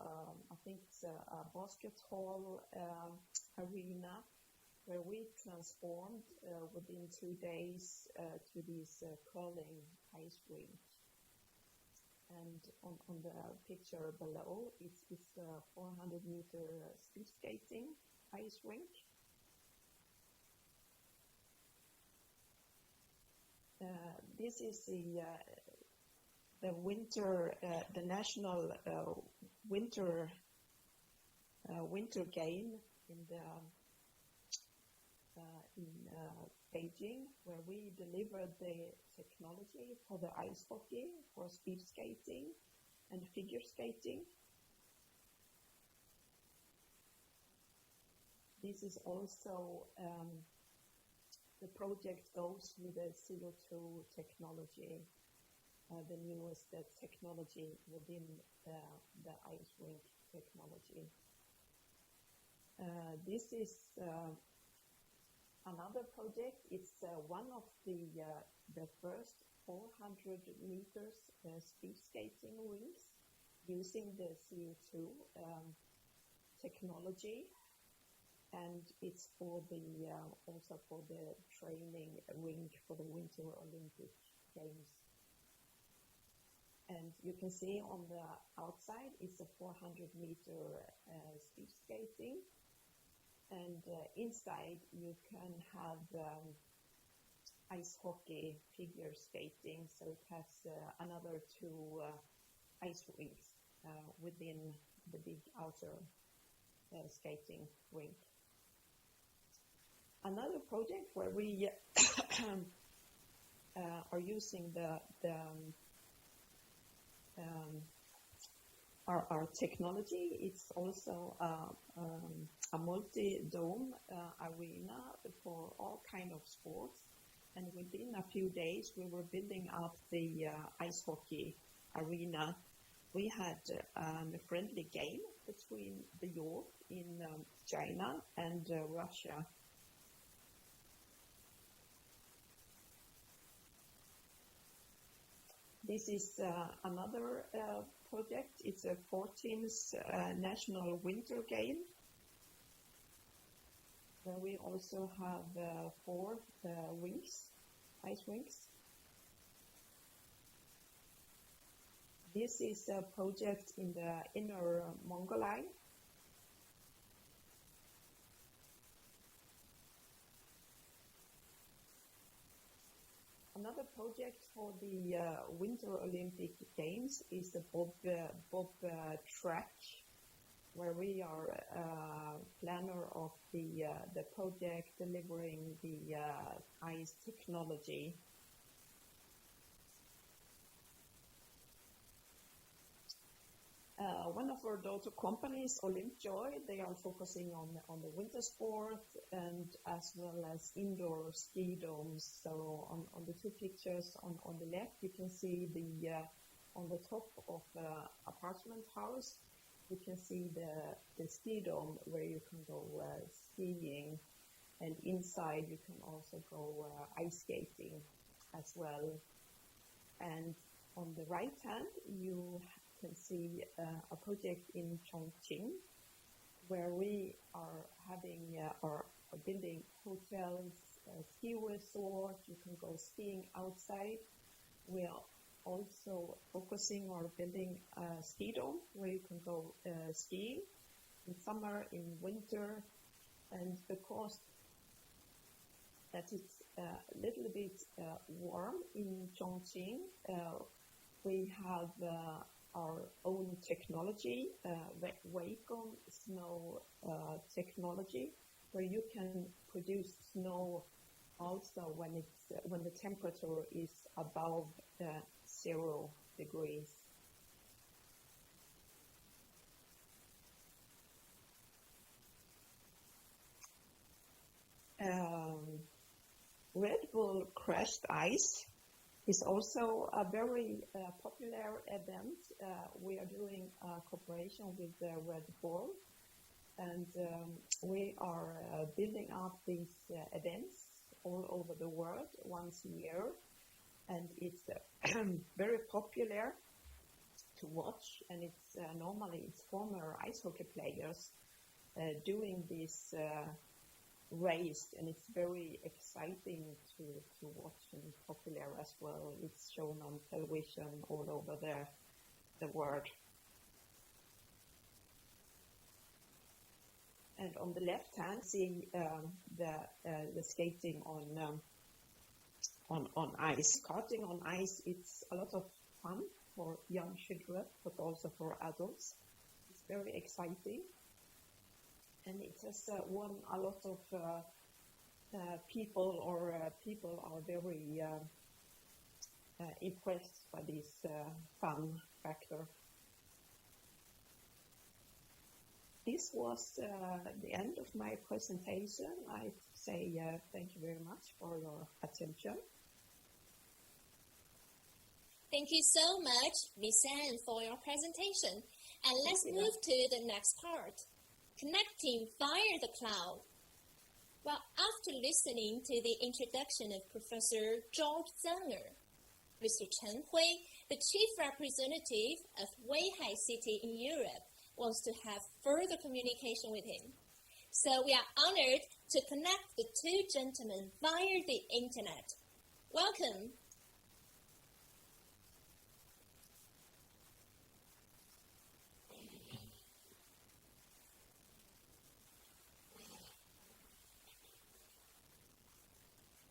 I think it's a basketball arena, where we transformed within 2 days to this curling ice rink. And on the picture below, it's 400-meter speed skating ice rink. This is the winter, the national winter game in Beijing, where we delivered the technology for the ice hockey, for speed skating, and figure skating. This is also the project goes with the CO2 technology, the newest technology within the ice rink technology. This is another project. It's one of the first 400 meters speed skating rinks using the CO2 technology. And it's for also for the training rink for the Winter Olympic Games. And you can see on the outside, it's a 400-meter speed skating. And inside, you can have ice hockey figure skating. So it has another 2 ice rinks within the big outer skating rink. Another project where we are using our technology. It's also a multi-dome arena for all kind of sports. and within a few days we were building up the ice hockey arena. We had a friendly game between the York in China and Russia. This is another project. It's a 14th National Winter Game, where we also have 4 ice rinks. This is a project in the Inner Mongolia. Another project for the Winter Olympic Games is the Bob track, where we are planner of the project delivering the ice technology. One of our daughter companies, Olympjoy, they are focusing on the winter sport and as well as indoor ski domes. So on the 2 pictures on the left, you can see on the top of the apartment house, you can see the ski dome where you can go skiing, and inside you can also go ice skating as well. And on the right hand, you can see a project in Chongqing, where we are having are building hotels, ski resort. You can go skiing outside. We are also focusing on building a ski dome where you can go skiing in summer, in winter, and because that it's a little bit warm in Chongqing, we have our own technology, Wacom snow technology, where you can produce snow also when the temperature is above 0 degrees. Red Bull Crushed Ice is also a very popular event. We are doing a cooperation with Red Bull, and we are building up these events all over the world once a year, and it's very popular to watch, and it's normally it's former ice hockey players doing this race, and it's very exciting to watch and popular as well. It's shown on television all over the world. And on the left hand, see the skating on ice. Karting on ice, it's a lot of fun for young children, but also for adults. It's very exciting. And it has won a lot of people are very impressed by this fun factor. This was the end of my presentation. I say thank you very much for your attention. Thank you so much, Miss Anne, for your presentation. And let's move to the next part. Connecting via the cloud. Well, after listening to the introduction of Professor George Zanger, Mr. Chen Hui, the chief representative of Weihai City in Europe, wants to have further communication with him. So we are honored to connect the 2 gentlemen via the internet. Welcome.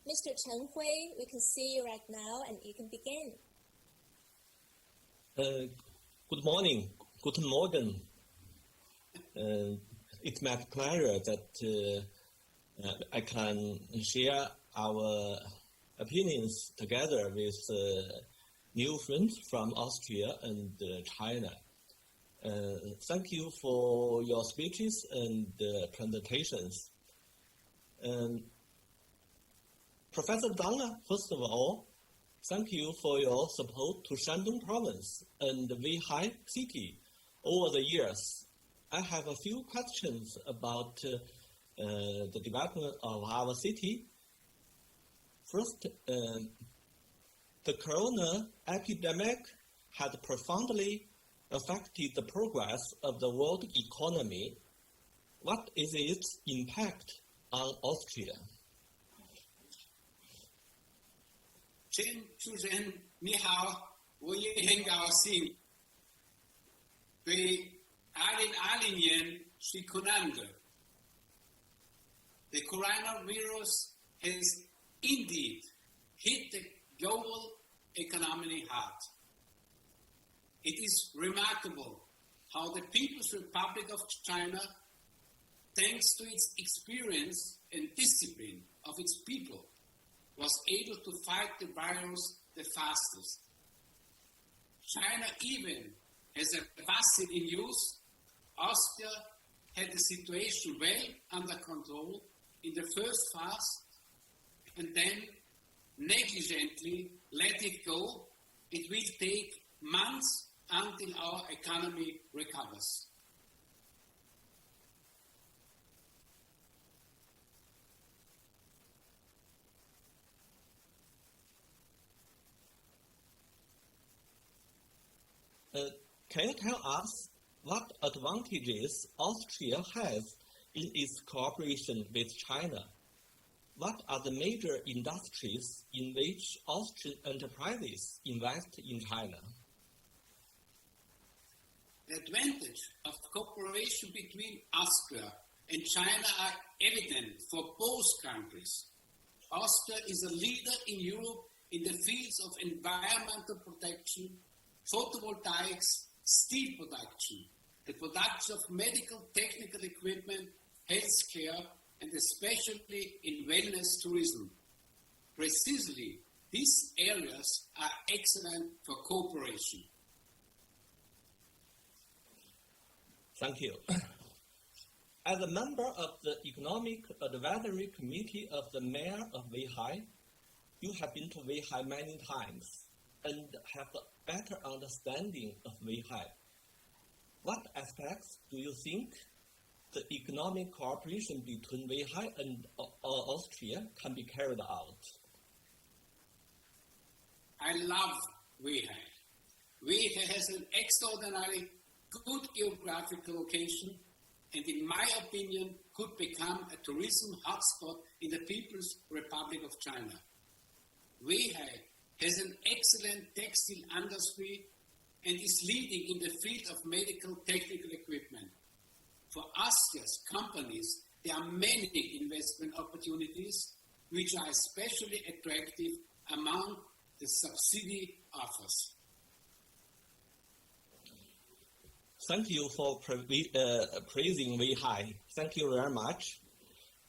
Mr. Chen Hui, we can see you right now, and you can begin. Good morning. Guten Morgen. It's my pleasure that I can share our opinions together with new friends from Austria and China. Thank you for your speeches and presentations. Professor Zhang, first of all, thank you for your support to Shandong province and Weihai city over the years. I have a few questions about the development of our city. First, the corona epidemic had profoundly affected the progress of the world economy. What is its impact on Austria? 主持人你好，我也很高兴对2020年是苦难的。The coronavirus has indeed hit the global economy hard. It is remarkable how the People's Republic of China, thanks to its experience and discipline of its people, was able to fight the virus the fastest. China even has a vaccine in use. Austria had the situation well under control in the first phase and then negligently let it go. It will take months until our economy recovers. Can you tell us what advantages Austria has in its cooperation with China? What are the major industries in which Austrian enterprises invest in China? The advantage of cooperation between Austria and China are evident for both countries. Austria is a leader in Europe in the fields of environmental protection, photovoltaics, steel production, the production of medical technical equipment, healthcare, and especially in wellness tourism. Precisely, these areas are excellent for cooperation. Thank you. As a member of the Economic Advisory Committee of the Mayor of Weihai, you have been to Weihai many times and have a better understanding of Weihai. What aspects do you think the economic cooperation between Weihai and Austria can be carried out? I love Weihai. Weihai has an extraordinarily good geographical location and, in my opinion, could become a tourism hotspot in the People's Republic of China. Weihai has an excellent textile industry and is leading in the field of medical technical equipment. For Austria's companies, there are many investment opportunities which are especially attractive among the subsidy offers. Thank you for praising Weihai. Thank you very much.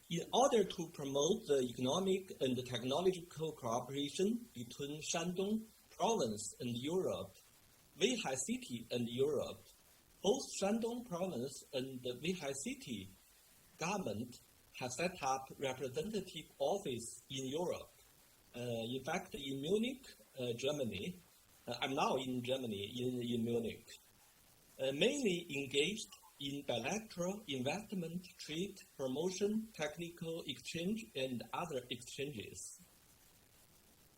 In order to promote the economic and technological cooperation between Shandong province and Europe, Weihai city and Europe, both Shandong province and the Weihai city government have set up representative office in Europe. In fact, in Munich, Germany, I'm now in Germany, in Munich, mainly engaged in bilateral investment, trade, promotion, technical exchange, and other exchanges.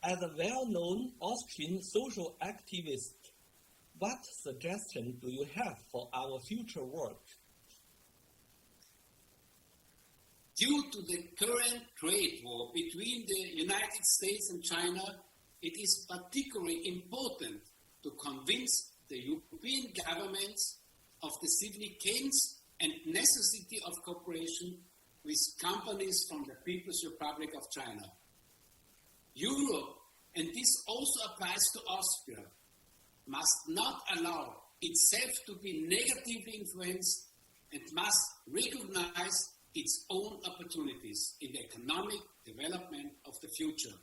As a well-known Austrian social activist, what suggestion do you have for our future work? Due to the current trade war between the United States and China, it is particularly important to convince the European governments of the significance and necessity of cooperation with companies from the People's Republic of China. Europe, and this also applies to Austria, must not allow itself to be negatively influenced and must recognize its own opportunities in the economic development of the future.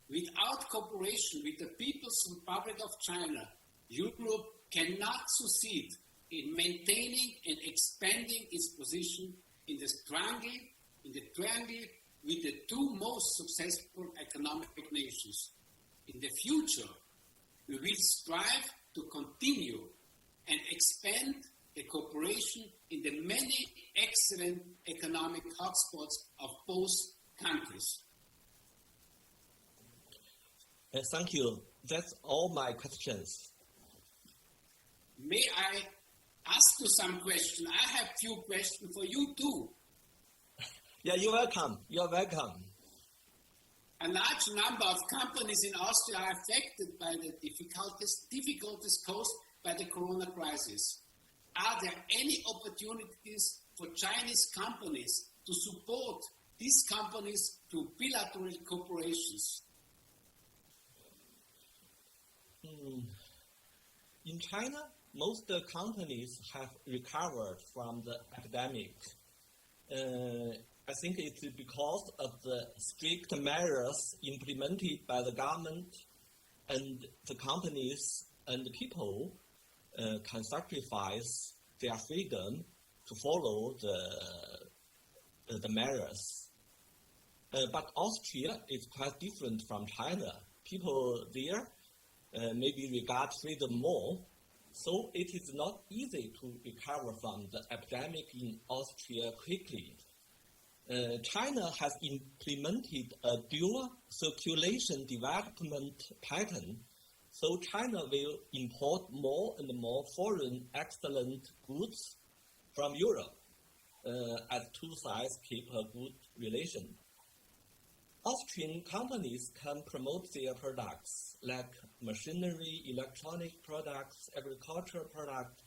Without cooperation with the People's Republic of China, Europe cannot succeed in maintaining and expanding its position in the triangle with the two most successful economic nations. In the future, we will strive to continue and expand the cooperation in the many excellent economic hotspots of both countries. Thank you. That's all my questions. May I ask you some questions? I have few questions for you too. Yeah, you're welcome. You're welcome. A large number of companies in Austria are affected by the difficulties caused by the corona crisis. Are there any opportunities for Chinese companies to support these companies through bilateral cooperations? In China, most companies have recovered from the epidemic. I think it's because of the strict measures implemented by the government, and the companies and the people can sacrifice their freedom to follow the measures. But Austria is quite different from China. People there maybe regard freedom more, so it is not easy to recover from the epidemic in Austria quickly. China has implemented a dual circulation development pattern, so China will import more and more foreign excellent goods from Europe as two sides keep a good relation. Austrian companies can promote their products like machinery, electronic products, agricultural products,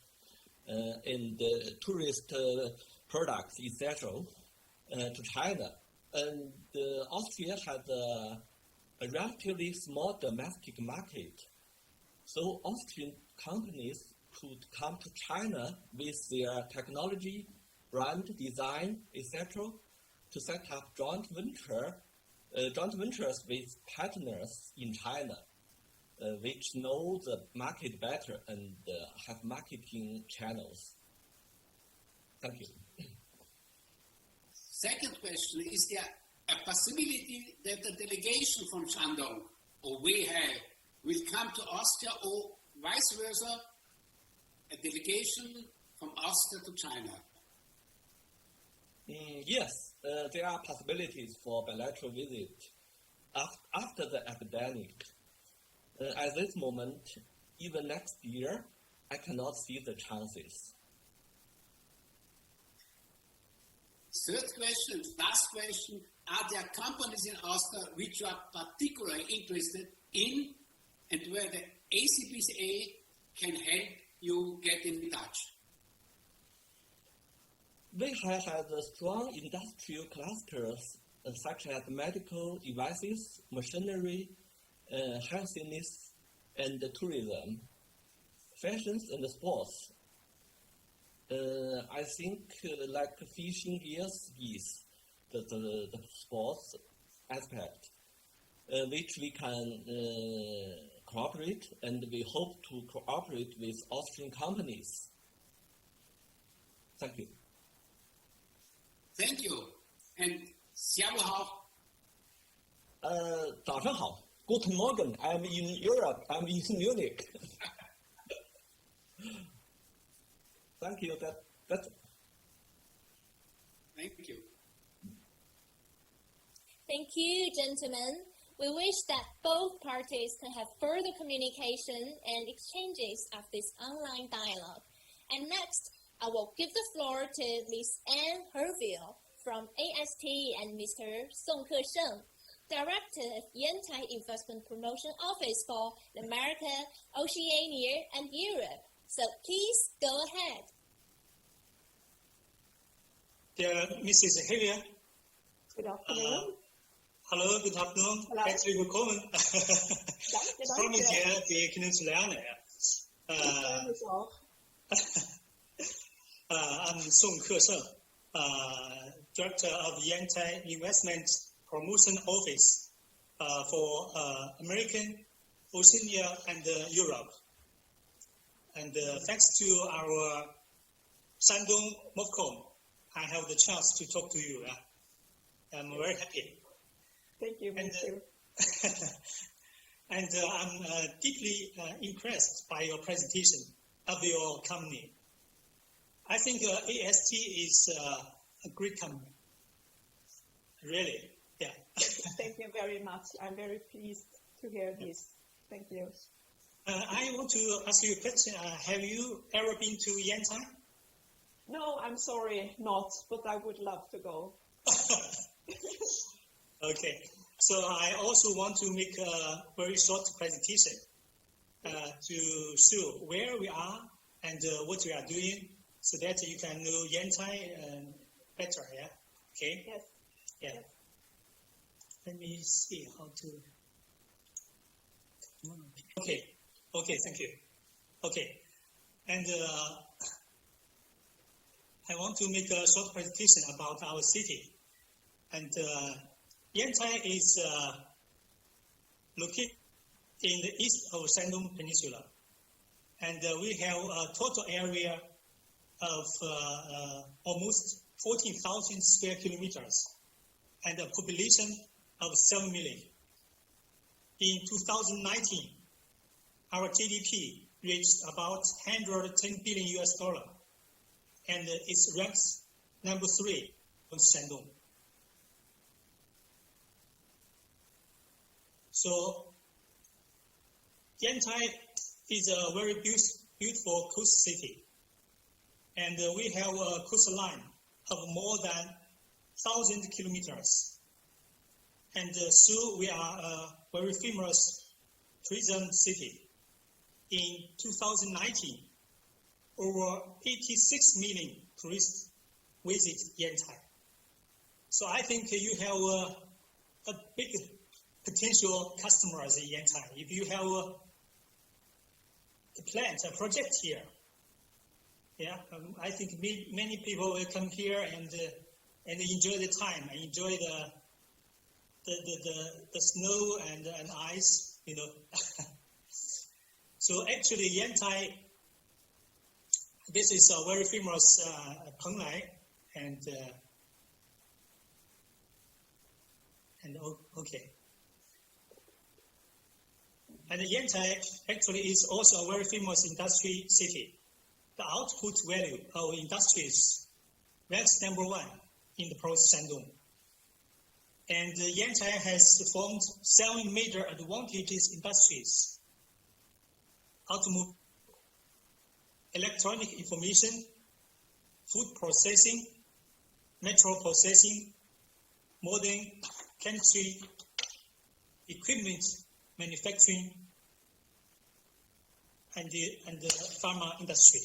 and tourist products, etc. To China. And Austria has a relatively small domestic market. So Austrian companies could come to China with their technology, brand, design, etc. to set up joint ventures with partners in China, which know the market better and have marketing channels. Thank you. Second question, is there a possibility that the delegation from Shandong or Weihai will come to Austria, or vice versa, a delegation from Austria to China? Yes, there are possibilities for bilateral visit after the epidemic. At this moment, even next year, I cannot see the chances. Third question, last question, are there companies in Austria which you are particularly interested in and where the ACPCA can help you get in touch? Weihai has strong industrial clusters such as medical devices, machinery, healthiness, and tourism, fashions, and sports. I think like fishing gears is the sports aspect, which we can cooperate, and we hope to cooperate with Austrian companies. Thank you. Thank you. And 下午好。早上好。Guten Morgen. I'm in Europe. I'm in Munich. Thank you. That's. Thank you. Thank you, gentlemen. We wish that both parties can have further communication and exchanges of this online dialogue. And next, I will give the floor to Ms. Anne Herville from AST and Mr. Song Ke-sheng, Director of Yantai Investment Promotion Office for America, Oceania, and Europe. So please go ahead. Dear Mrs. Helia. Good afternoon. Hallo, good afternoon. Herzlich willkommen. Ich freue mich sehr, Sie kennenzulernen. I'm Song Ke-sheng, Director of Yantai Investment Promotion Office for American, Oceania, and Europe. And thanks to our Shandong MOFCOM, I have the chance to talk to you. I'm very happy. Thank you, me too. And I'm deeply impressed by your presentation of your company. I think AST is a great company. Really, yeah. Thank you very much. I'm very pleased to hear this. Thank you. I want to ask you a question. Have you ever been to Yantai? No, I'm sorry, not, but I would love to go. Okay. So I also want to make a very short presentation to show where we are and what we are doing so that you can know Yantai better, yeah? Okay? Yes. Yeah. Yes. Let me see how to... Okay. Okay, thank you. Okay. And I want to make a short presentation about our city. And Yantai is located in the east of Shandong Peninsula. And we have a total area of almost 14,000 square kilometers and a population of 7 million. In 2019, our GDP reached about 110 billion US dollar, and it ranks number 3 on Shandong. So, Yantai is a very beautiful coast city, and we have a coastline of more than 1,000 kilometers. And so we are a very famous tourism city. In 2019, over 86 million tourists visit Yantai. So I think you have a big potential customers in Yantai. If you have a plant, a project here, yeah, I think many people will come here and enjoy the time, and enjoy the snow and ice, you know. So actually, Yantai, this is a very famous Penglai, and okay. And Yantai actually is also a very famous industry city. The output value of industries ranks number 1 in the province of Shandong. And Yantai has formed 7 major advantageous industries: automobile, electronic information, food processing, metal processing, modern chemistry, equipment manufacturing, and the pharma industry.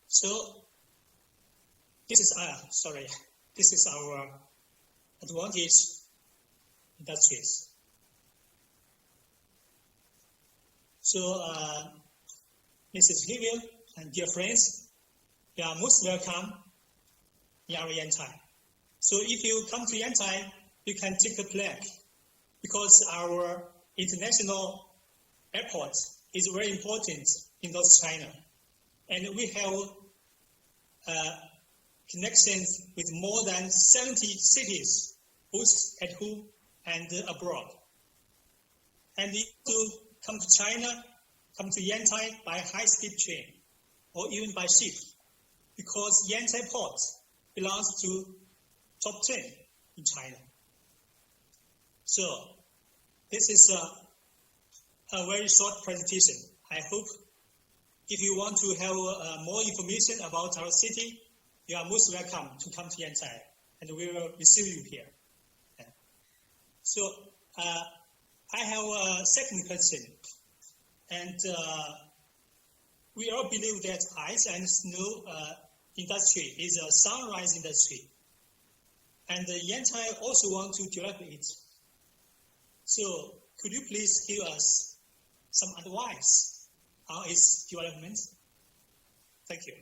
So this is our advantage industries. So, Mrs. Vivian and dear friends, you are most welcome in our Yantai. So if you come to Yantai, you can take a plane, because our international airport is very important in North China. And we have connections with more than 70 cities, both at home and abroad. And if you come to China, come to Yantai by high-speed train, or even by ship, because Yantai port belongs to top 10 in China. So this is a very short presentation. I hope if you want to have more information about our city, you are most welcome to come to Yantai, and we will receive you here. Yeah. So I have a second question. And we all believe that ice and snow industry is a sunrise industry. And Yantai also want to develop it. So could you please give us some advice on its development? Thank you.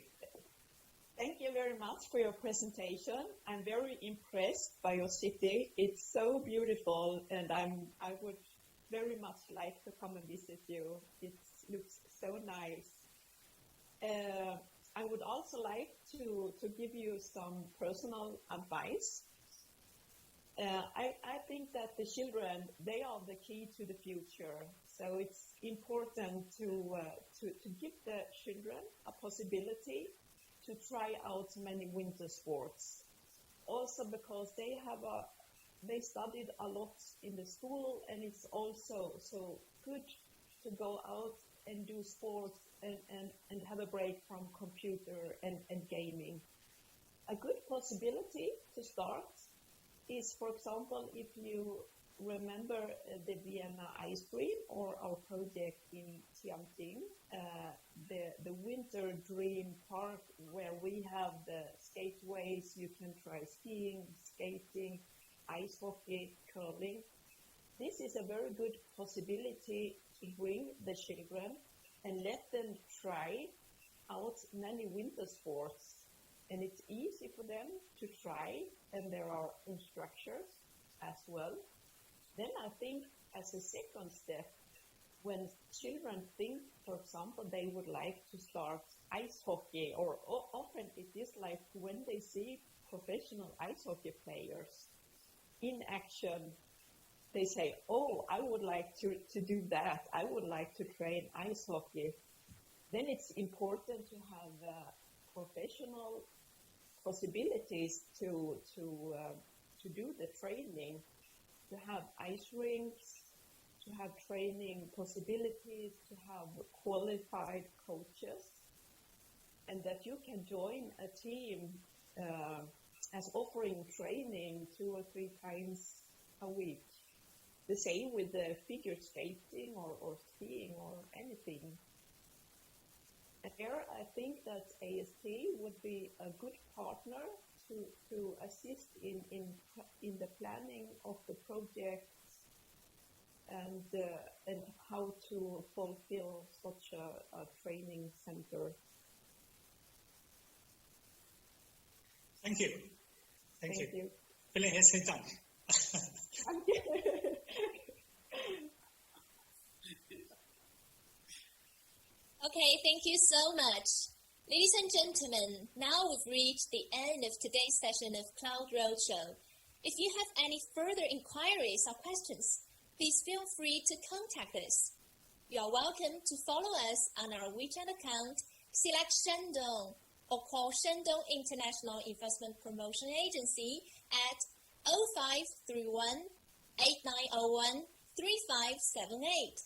Thank you very much for your presentation. I'm very impressed by your city. It's so beautiful, and I would very much like to come and visit you. It looks so nice. I would also like to give you some personal advice. I think that the children, they are the key to the future. So it's important to give the children a possibility to try out many winter sports. Also because they studied a lot in the school, and it's also so good to go out and do sports and have a break from computer and gaming. A good possibility to start is, for example, if you remember the Vienna ice cream or our project in Tianjin, the Winter Dream Park, where we have the skateways, you can try skiing, skating, ice hockey, curling. This is a very good possibility to bring the children and let them try out many winter sports. And it's easy for them to try, and there are instructors as well. Then I think as a second step, when children think, for example, they would like to start ice hockey, or often it is like when they see professional ice hockey players in action, they say, oh, I would like to do that. I would like to train ice hockey. Then it's important to have professional possibilities to do the training, to have ice rinks, to have training possibilities, to have qualified coaches, and that you can join a team as offering training 2 or 3 times a week. The same with the figure skating or skiing or anything. And here I think that AST would be a good partner to assist in the planning of the project and how to fulfill such a training center. Thank you. Thank you. Vielen herzlichen Dank. Okay, thank you so much. Ladies and gentlemen, now we've reached the end of today's session of Cloud Roadshow. If you have any further inquiries or questions, please feel free to contact us. You are welcome to follow us on our WeChat account, select Shandong, or call Shandong International Investment Promotion Agency at 0531 8901 3578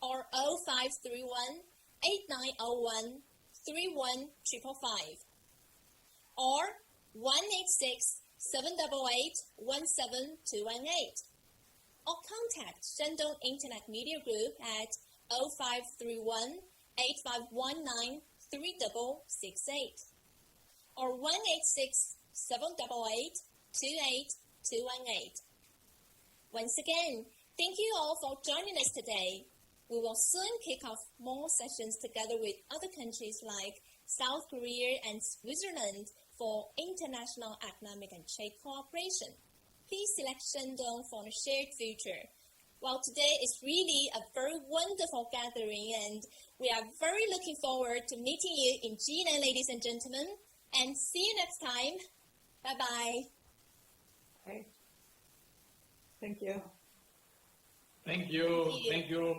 or 0531 8901 31555 or 186 788 17218, or contact Shandong Internet Media Group at 0531 8519 3668 or 186 788 28218. Once again, thank you all for joining us today. We will soon kick off more sessions together with other countries like South Korea and Switzerland for international economic and trade cooperation. Please select Shandong for a shared future. Well, today is really a very wonderful gathering, and we are very looking forward to meeting you in Jinan, ladies and gentlemen, and see you next time. Bye-bye. Okay. Thank you. Thank you. Thank you.